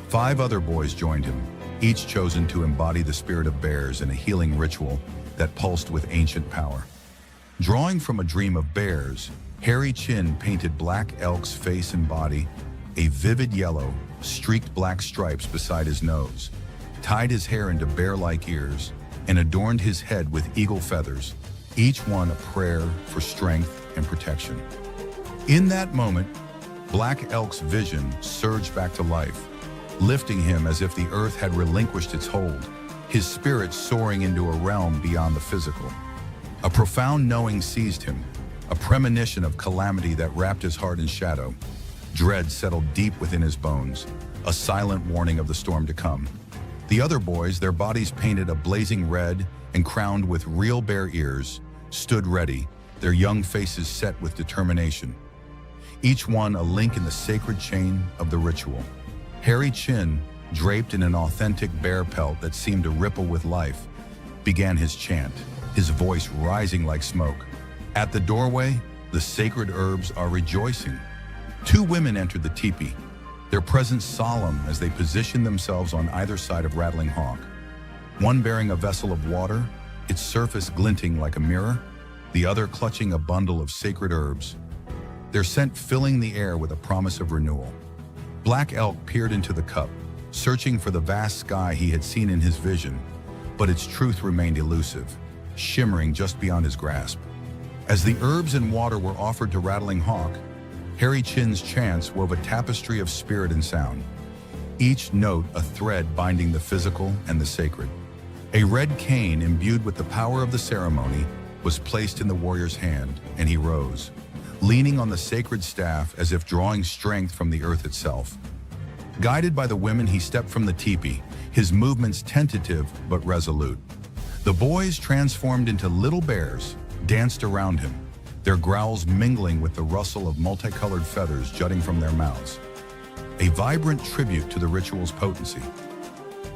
5 other boys joined him, each chosen to embody the spirit of bears in a healing ritual that pulsed with ancient power. Drawing from a dream of bears, Harry Chin painted Black Elk's face and body a vivid yellow, streaked black stripes beside his nose, tied his hair into bear-like ears, and adorned his head with eagle feathers, each one a prayer for strength and protection. In that moment, Black Elk's vision surged back to life, lifting him as if the earth had relinquished its hold, his spirit soaring into a realm beyond the physical. A profound knowing seized him, a premonition of calamity that wrapped his heart in shadow. Dread settled deep within his bones, a silent warning of the storm to come. The other boys, their bodies painted a blazing red and crowned with real bear ears, stood ready, their young faces set with determination, each one a link in the sacred chain of the ritual. Harry Chin, draped in an authentic bear pelt that seemed to ripple with life, began his chant, his voice rising like smoke. At the doorway, the sacred herbs are rejoicing. 2 women entered the teepee, their presence solemn as they positioned themselves on either side of Rattling Hawk. One bearing a vessel of water, its surface glinting like a mirror, the other clutching a bundle of sacred herbs, their scent filling the air with a promise of renewal. Black Elk peered into the cup, searching for the vast sky he had seen in his vision, but its truth remained elusive, shimmering just beyond his grasp. As the herbs and water were offered to Rattling Hawk, Harry Chin's chants wove a tapestry of spirit and sound, each note a thread binding the physical and the sacred. A red cane imbued with the power of the ceremony was placed in the warrior's hand, and he rose, leaning on the sacred staff as if drawing strength from the earth itself. Guided by the women, he stepped from the teepee, his movements tentative but resolute. The boys, transformed into little bears, danced around him, their growls mingling with the rustle of multicolored feathers jutting from their mouths, a vibrant tribute to the ritual's potency.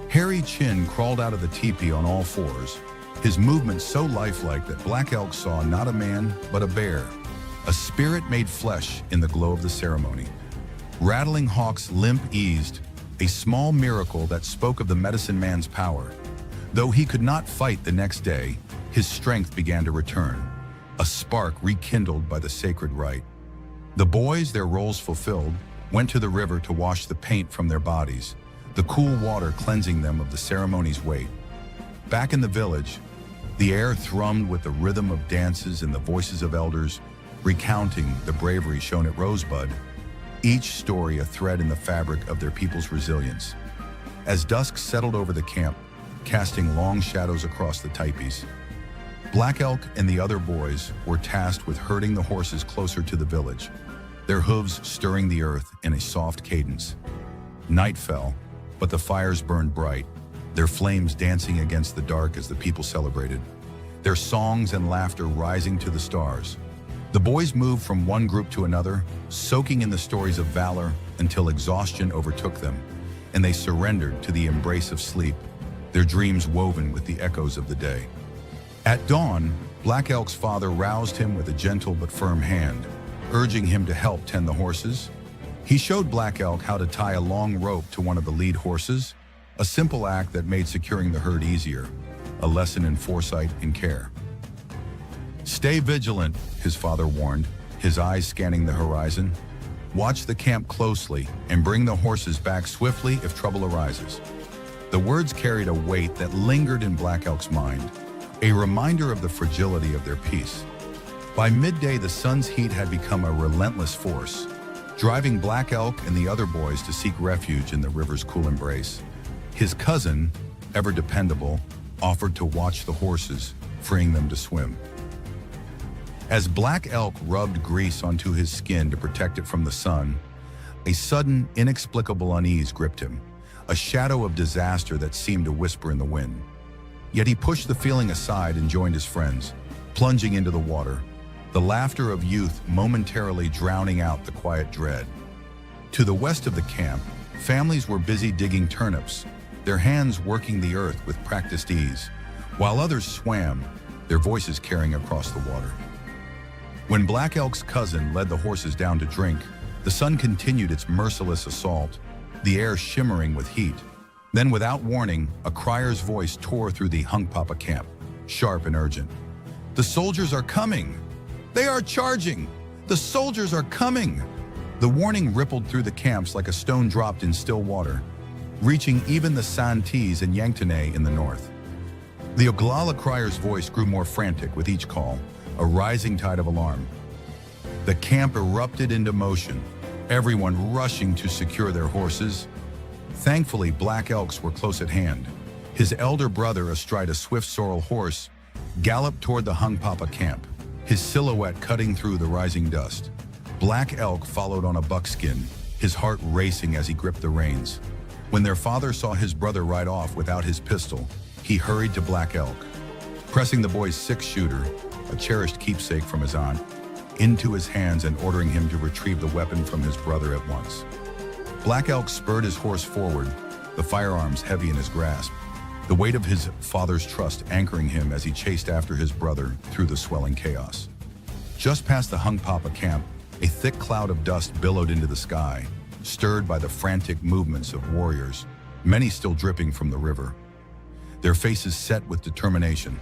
Harry Chin crawled out of the teepee on all fours, his movements so lifelike that Black Elk saw not a man, but a bear, a spirit made flesh in the glow of the ceremony. Rattling Hawk's limp eased, a small miracle that spoke of the medicine man's power. Though he could not fight the next day, his strength began to return, a spark rekindled by the sacred rite. The boys, their roles fulfilled, went to the river to wash the paint from their bodies, the cool water cleansing them of the ceremony's weight. Back in the village, the air thrummed with the rhythm of dances and the voices of elders recounting the bravery shown at Rosebud, each story a thread in the fabric of their people's resilience. As dusk settled over the camp, casting long shadows across the teepees, Black Elk and the other boys were tasked with herding the horses closer to the village, their hooves stirring the earth in a soft cadence. Night fell, but the fires burned bright, their flames dancing against the dark as the people celebrated, their songs and laughter rising to the stars. The boys moved from one group to another, soaking in the stories of valor until exhaustion overtook them, and they surrendered to the embrace of sleep, their dreams woven with the echoes of the day. At dawn, Black Elk's father roused him with a gentle but firm hand, urging him to help tend the horses. He showed Black Elk how to tie a long rope to one of the lead horses, a simple act that made securing the herd easier, a lesson in foresight and care. "Stay vigilant," his father warned, his eyes scanning the horizon. "Watch the camp closely and bring the horses back swiftly if trouble arises." The words carried a weight that lingered in Black Elk's mind, a reminder of the fragility of their peace. By midday, the sun's heat had become a relentless force, driving Black Elk and the other boys to seek refuge in the river's cool embrace. His cousin, ever dependable, offered to watch the horses, freeing them to swim. As Black Elk rubbed grease onto his skin to protect it from the sun, a sudden, inexplicable unease gripped him, a shadow of disaster that seemed to whisper in the wind. Yet he pushed the feeling aside and joined his friends, plunging into the water, the laughter of youth momentarily drowning out the quiet dread. To the west of the camp, families were busy digging turnips, their hands working the earth with practiced ease, while others swam, their voices carrying across the water. When Black Elk's cousin led the horses down to drink, the sun continued its merciless assault, the air shimmering with heat. Then, without warning, a crier's voice tore through the Hunkpapa camp, sharp and urgent. "The soldiers are coming! They are charging! The soldiers are coming!" The warning rippled through the camps like a stone dropped in still water, reaching even the Santees and Yanktonai in the north. The Oglala crier's voice grew more frantic with each call, a rising tide of alarm. The camp erupted into motion, everyone rushing to secure their horses. Thankfully, Black Elk's were close at hand. His elder brother, astride a swift sorrel horse, galloped toward the Hunkpapa camp, his silhouette cutting through the rising dust. Black Elk followed on a buckskin, his heart racing as he gripped the reins. When their father saw his brother ride off without his pistol, he hurried to Black Elk, pressing the boy's six-shooter, a cherished keepsake from his aunt, into his hands and ordering him to retrieve the weapon from his brother at once. Black Elk spurred his horse forward, the firearms heavy in his grasp, the weight of his father's trust anchoring him as he chased after his brother through the swelling chaos. Just past the Hunkpapa camp, a thick cloud of dust billowed into the sky, stirred by the frantic movements of warriors, many still dripping from the river, their faces set with determination.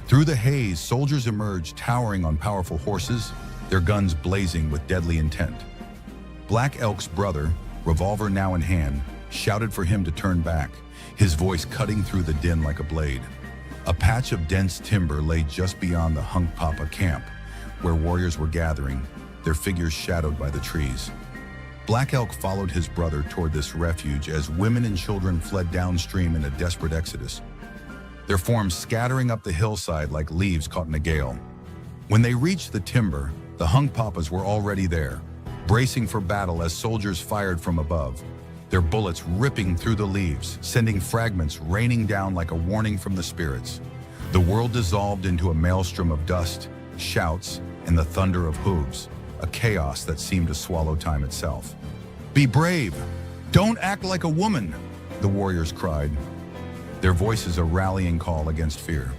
Through the haze, soldiers emerged, towering on powerful horses, their guns blazing with deadly intent. Black Elk's brother, revolver now in hand, shouted for him to turn back, his voice cutting through the din like a blade. A patch of dense timber lay just beyond the Hunkpapa camp, where warriors were gathering, their figures shadowed by the trees. Black Elk followed his brother toward this refuge as women and children fled downstream in a desperate exodus, their forms scattering up the hillside like leaves caught in a gale. When they reached the timber, the Hunkpapas were already there, bracing for battle as soldiers fired from above, their bullets ripping through the leaves, sending fragments raining down like a warning from the spirits. The world dissolved into a maelstrom of dust, shouts, and the thunder of hooves, a chaos that seemed to swallow time itself. "Be brave! Don't act like a woman!" the warriors cried, their voices a rallying call against fear.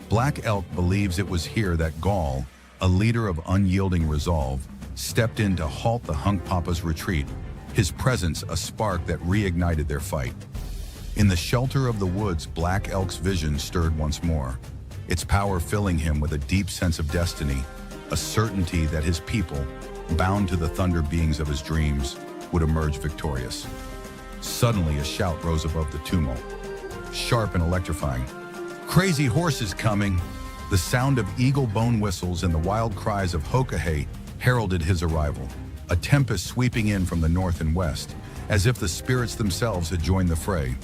Black Elk believes it was here that Gaul, a leader of unyielding resolve, stepped in to halt the Hunkpapas' retreat, his presence a spark that reignited their fight. In the shelter of the woods, Black Elk's vision stirred once more, its power filling him with a deep sense of destiny, a certainty that his people, bound to the thunder beings of his dreams, would emerge victorious. Suddenly, a shout rose above the tumult, sharp and electrifying. "Crazy horses coming!" The sound of eagle bone whistles and the wild cries of Hokahay heralded his arrival, a tempest sweeping in from the north and west, as if the spirits themselves had joined the fray.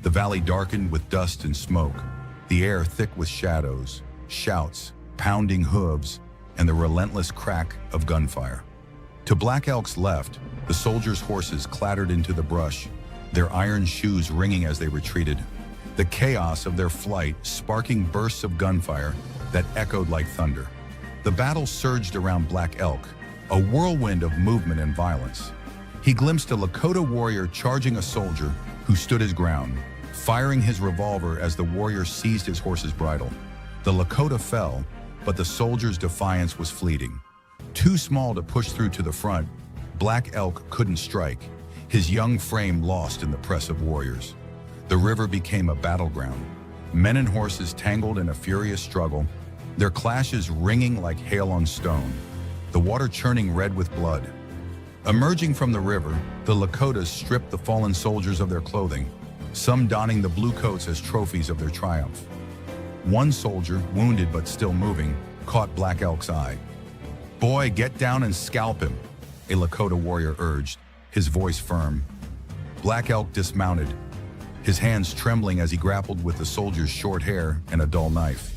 The valley darkened with dust and smoke, the air thick with shadows, shouts, pounding hooves, and the relentless crack of gunfire. To Black Elk's left, the soldiers' horses clattered into the brush, their iron shoes ringing as they retreated, the chaos of their flight sparking bursts of gunfire that echoed like thunder. The battle surged around Black Elk, a whirlwind of movement and violence. He glimpsed a Lakota warrior charging a soldier who stood his ground, firing his revolver as the warrior seized his horse's bridle. The Lakota fell, but the soldier's defiance was fleeting. Too small to push through to the front, Black Elk couldn't strike, his young frame lost in the press of warriors. The river became a battleground. Men and horses tangled in a furious struggle, their clashes ringing like hail on stone, the water churning red with blood. Emerging from the river, the Lakotas stripped the fallen soldiers of their clothing, some donning the blue coats as trophies of their triumph. One soldier, wounded but still moving, caught Black Elk's eye. "Boy, get down and scalp him," a Lakota warrior urged, his voice firm. Black Elk dismounted, his hands trembling as he grappled with the soldier's short hair and a dull knife.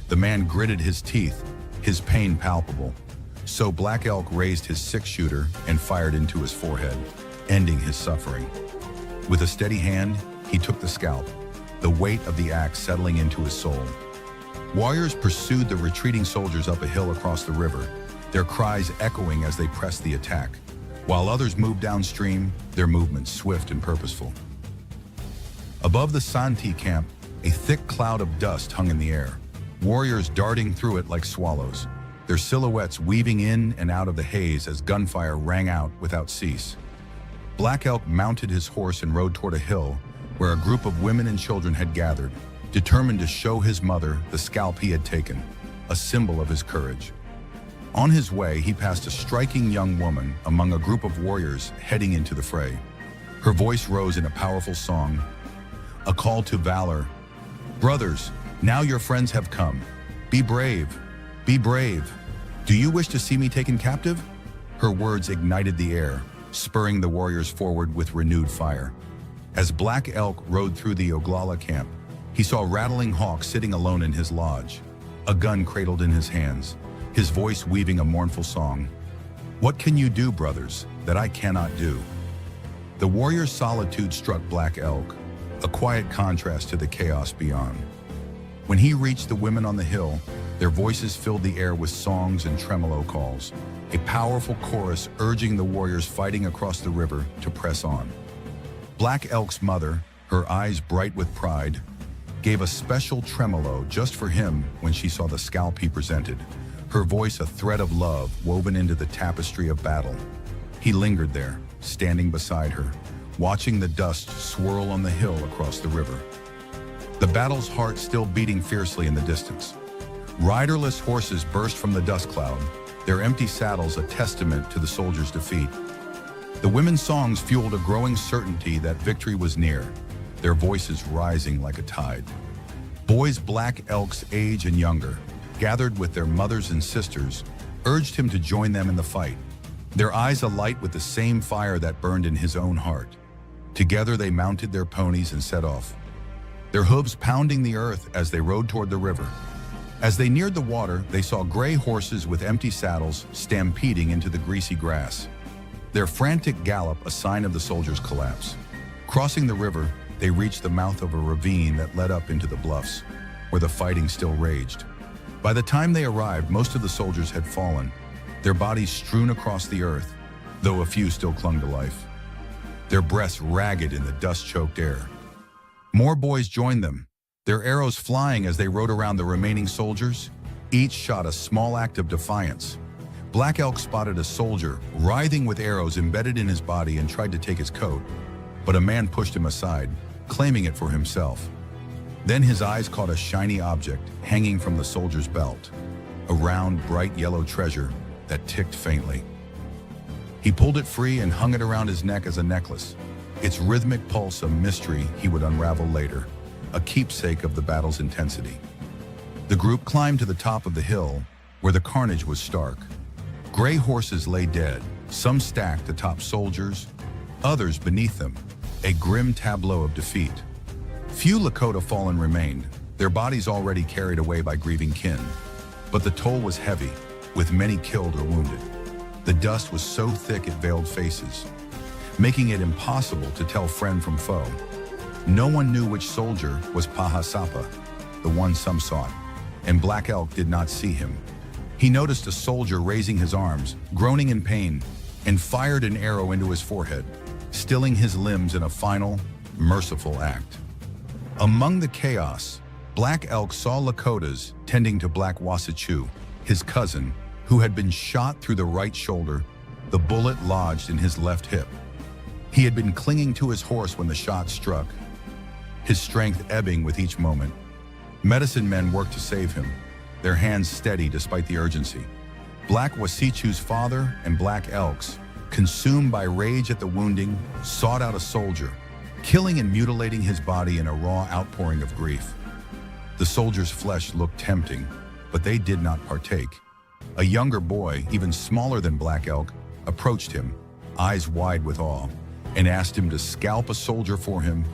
The man gritted his teeth, his pain palpable. So Black Elk raised his six-shooter and fired into his forehead, ending his suffering. With a steady hand, he took the scalp, the weight of the axe settling into his soul. Warriors pursued the retreating soldiers up a hill across the river, their cries echoing as they pressed the attack, while others moved downstream, their movements swift and purposeful. Above the Santee camp, a thick cloud of dust hung in the air, warriors darting through it like swallows, their silhouettes weaving in and out of the haze as gunfire rang out without cease. Black Elk mounted his horse and rode toward a hill where a group of women and children had gathered, determined to show his mother the scalp he had taken, a symbol of his courage. On his way, he passed a striking young woman among a group of warriors heading into the fray. Her voice rose in a powerful song, a call to valor. "Brothers, now your friends have come. Be brave, be brave. Do you wish to see me taken captive?" Her words ignited the air, spurring the warriors forward with renewed fire. As Black Elk rode through the Oglala camp, he saw Rattling Hawk sitting alone in his lodge, a gun cradled in his hands, his voice weaving a mournful song. "What can you do, brothers, that I cannot do?" The warrior's solitude struck Black Elk, a quiet contrast to the chaos beyond. When he reached the women on the hill, their voices filled the air with songs and tremolo calls, a powerful chorus urging the warriors fighting across the river to press on. Black Elk's mother, her eyes bright with pride, gave a special tremolo just for him when she saw the scalp he presented, her voice a thread of love woven into the tapestry of battle. He lingered there, standing beside her, watching the dust swirl on the hill across the river. The battle's heart still beating fiercely in the distance. Riderless horses burst from the dust cloud, their empty saddles a testament to the soldiers' defeat. The women's songs fueled a growing certainty that victory was near, their voices rising like a tide. Boys Black Elk's age and younger, gathered with their mothers and sisters, urged him to join them in the fight, their eyes alight with the same fire that burned in his own heart. Together they mounted their ponies and set off, their hooves pounding the earth as they rode toward the river. As they neared the water, they saw gray horses with empty saddles stampeding into the greasy grass, their frantic gallop a sign of the soldiers' collapse. Crossing the river, they reached the mouth of a ravine that led up into the bluffs, where the fighting still raged. By the time they arrived, most of the soldiers had fallen, their bodies strewn across the earth, though a few still clung to life, their breaths ragged in the dust-choked air. More boys joined them, their arrows flying as they rode around the remaining soldiers, each shot a small act of defiance. Black Elk spotted a soldier writhing with arrows embedded in his body and tried to take his coat, but a man pushed him aside, claiming it for himself. Then his eyes caught a shiny object hanging from the soldier's belt, a round, bright yellow treasure that ticked faintly. He pulled it free and hung it around his neck as a necklace, its rhythmic pulse a mystery he would unravel later, a keepsake of the battle's intensity. The group climbed to the top of the hill, where the carnage was stark. Gray horses lay dead, some stacked atop soldiers, others beneath them, a grim tableau of defeat. Few Lakota fallen remained, their bodies already carried away by grieving kin. But the toll was heavy, with many killed or wounded. The dust was so thick it veiled faces, making it impossible to tell friend from foe. No one knew which soldier was Pahasapa, the one some sought, and Black Elk did not see him. He noticed a soldier raising his arms, groaning in pain, and fired an arrow into his forehead, stilling his limbs in a final, merciful act. Among the chaos, Black Elk saw Lakotas tending to Black Wasatchu, his cousin, who had been shot through the right shoulder, the bullet lodged in his left hip. He had been clinging to his horse when the shot struck, his strength ebbing with each moment. Medicine men worked to save him, their hands steady despite the urgency. Black Wasatchu's father and Black Elk's, consumed by rage at the wounding, sought out a soldier, killing and mutilating his body in a raw outpouring of grief. The soldier's flesh looked tempting, but they did not partake. A younger boy, even smaller than Black Elk, approached him, eyes wide with awe, and asked him to scalp a soldier for him.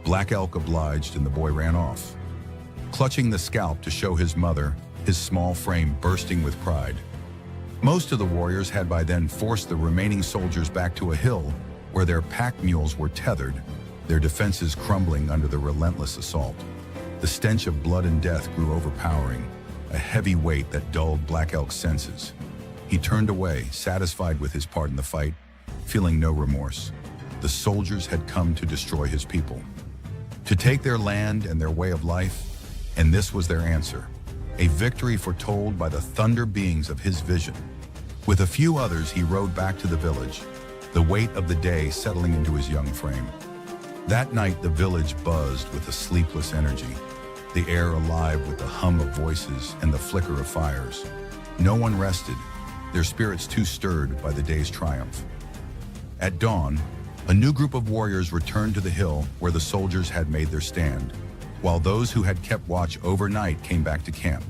Black Elk obliged, and the boy ran off, clutching the scalp to show his mother, his small frame bursting with pride. Most of the warriors had by then forced the remaining soldiers back to a hill where their pack mules were tethered, their defenses crumbling under the relentless assault. The stench of blood and death grew overpowering, a heavy weight that dulled Black Elk's senses. He turned away, satisfied with his part in the fight, feeling no remorse. The soldiers had come to destroy his people, to take their land and their way of life, and this was their answer, a victory foretold by the thunder beings of his vision. With a few others, he rode back to the village, the weight of the day settling into his young frame. That night, the village buzzed with a sleepless energy, the air alive with the hum of voices and the flicker of fires. No one rested, their spirits too stirred by the day's triumph. At dawn, a new group of warriors returned to the hill where the soldiers had made their stand, while those who had kept watch overnight came back to camp.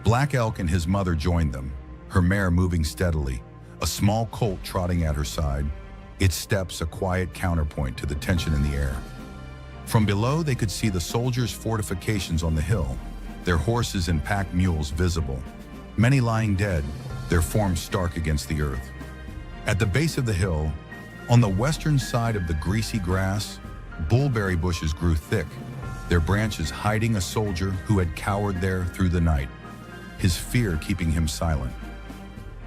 Black Elk and his mother joined them, her mare moving steadily, a small colt trotting at her side, its steps a quiet counterpoint to the tension in the air. From below, they could see the soldiers' fortifications on the hill, their horses and pack mules visible, many lying dead, their forms stark against the earth. At the base of the hill, on the western side of the greasy grass, bullberry bushes grew thick, their branches hiding a soldier who had cowered there through the night, his fear keeping him silent.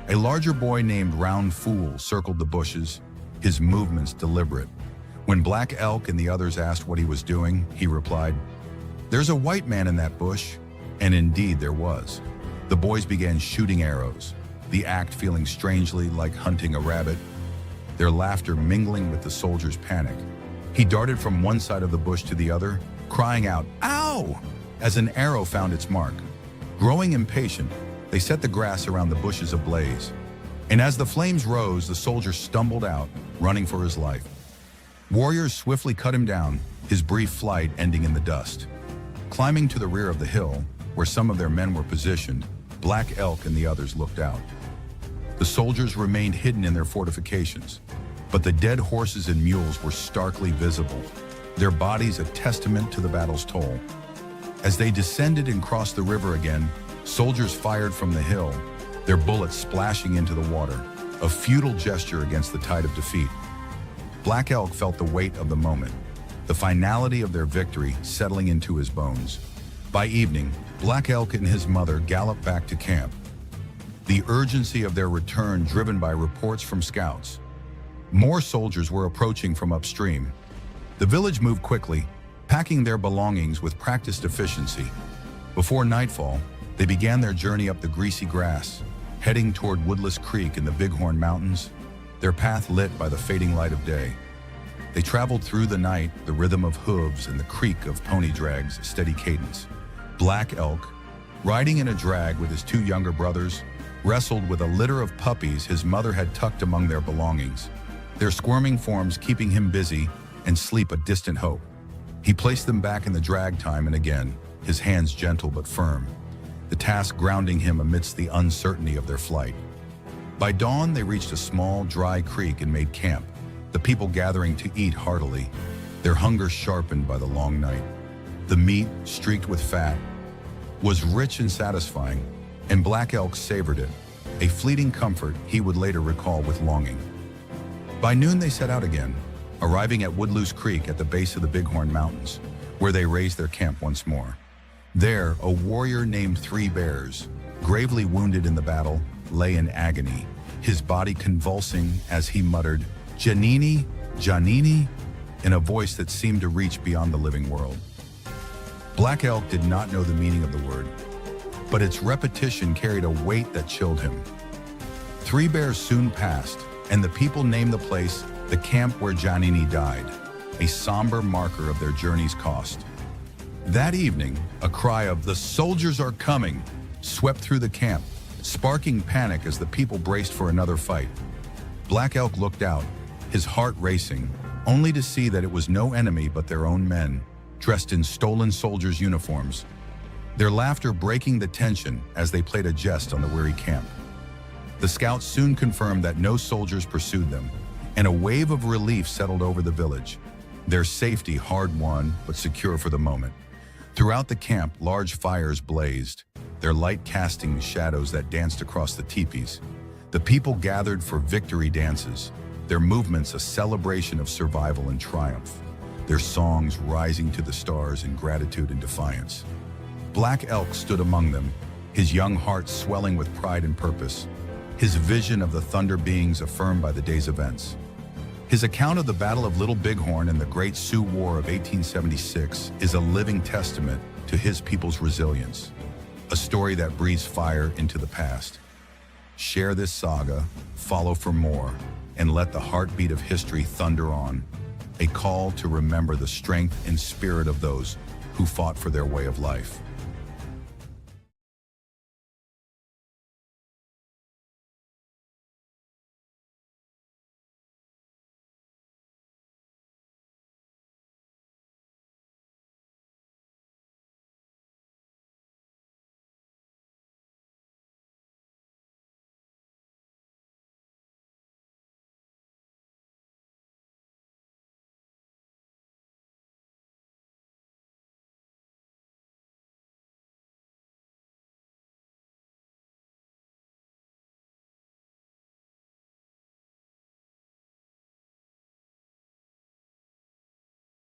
A larger boy named Round Fool circled the bushes, his movements deliberate. When Black Elk and the others asked what he was doing, he replied, "There's a white man in that bush." And indeed there was. The boys began shooting arrows, the act feeling strangely like hunting a rabbit, their laughter mingling with the soldier's panic. He darted from one side of the bush to the other, crying out, "Ow!" as an arrow found its mark. Growing impatient, they set the grass around the bushes ablaze. And as the flames rose, the soldier stumbled out, running for his life. Warriors swiftly cut him down, his brief flight ending in the dust. Climbing to the rear of the hill, where some of their men were positioned, Black Elk and the others looked out. The soldiers remained hidden in their fortifications, but the dead horses and mules were starkly visible, their bodies a testament to the battle's toll. As they descended and crossed the river again, soldiers fired from the hill, their bullets splashing into the water, a futile gesture against the tide of defeat. Black Elk felt the weight of the moment, the finality of their victory settling into his bones. By evening, Black Elk and his mother galloped back to camp, the urgency of their return driven by reports from scouts. More soldiers were approaching from upstream. The village moved quickly, packing their belongings with practiced efficiency. Before nightfall, they began their journey up the greasy grass, heading toward Woodless Creek in the Bighorn Mountains, their path lit by the fading light of day. They traveled through the night, the rhythm of hooves and the creak of pony drags a steady cadence. Black Elk, riding in a drag with his two younger brothers, wrestled with a litter of puppies his mother had tucked among their belongings. their squirming forms keeping him busy and sleep a distant hope. He placed them back in the drag time and again, his hands gentle but firm, the task grounding him amidst the uncertainty of their flight. By dawn, they reached a small, dry creek and made camp, the people gathering to eat heartily, their hunger sharpened by the long night. The meat, streaked with fat, was rich and satisfying, and Black Elk savored it, a fleeting comfort he would later recall with longing. By noon, they set out again, arriving at Woodloose Creek at the base of the Bighorn Mountains, where they raised their camp once more. There, a warrior named Three Bears, gravely wounded in the battle, lay in agony, his body convulsing as he muttered, "Janini, Janini," in a voice that seemed to reach beyond the living world. Black Elk did not know the meaning of the word, but its repetition carried a weight that chilled him. Three Bears soon passed, and the people named the place the camp where Janini died, a somber marker of their journey's cost. That evening, a cry of "The soldiers are coming!" swept through the camp, sparking panic as the people braced for another fight. Black Elk looked out, his heart racing, only to see that it was no enemy but their own men, dressed in stolen soldiers' uniforms, their laughter breaking the tension as they played a jest on the weary camp. The scouts soon confirmed that no soldiers pursued them, and a wave of relief settled over the village, their safety hard-won but secure for the moment. Throughout the camp, large fires blazed, their light casting shadows that danced across the teepees. The people gathered for victory dances, their movements a celebration of survival and triumph, their songs rising to the stars in gratitude and defiance. Black Elk stood among them, his young heart swelling with pride and purpose, his vision of the Thunder Beings affirmed by the day's events. His account of the Battle of Little Bighorn and the Great Sioux War of 1876 is a living testament to his people's resilience, a story that breathes fire into the past. Share this saga, follow for more, and let the heartbeat of history thunder on, a call to remember the strength and spirit of those who fought for their way of life.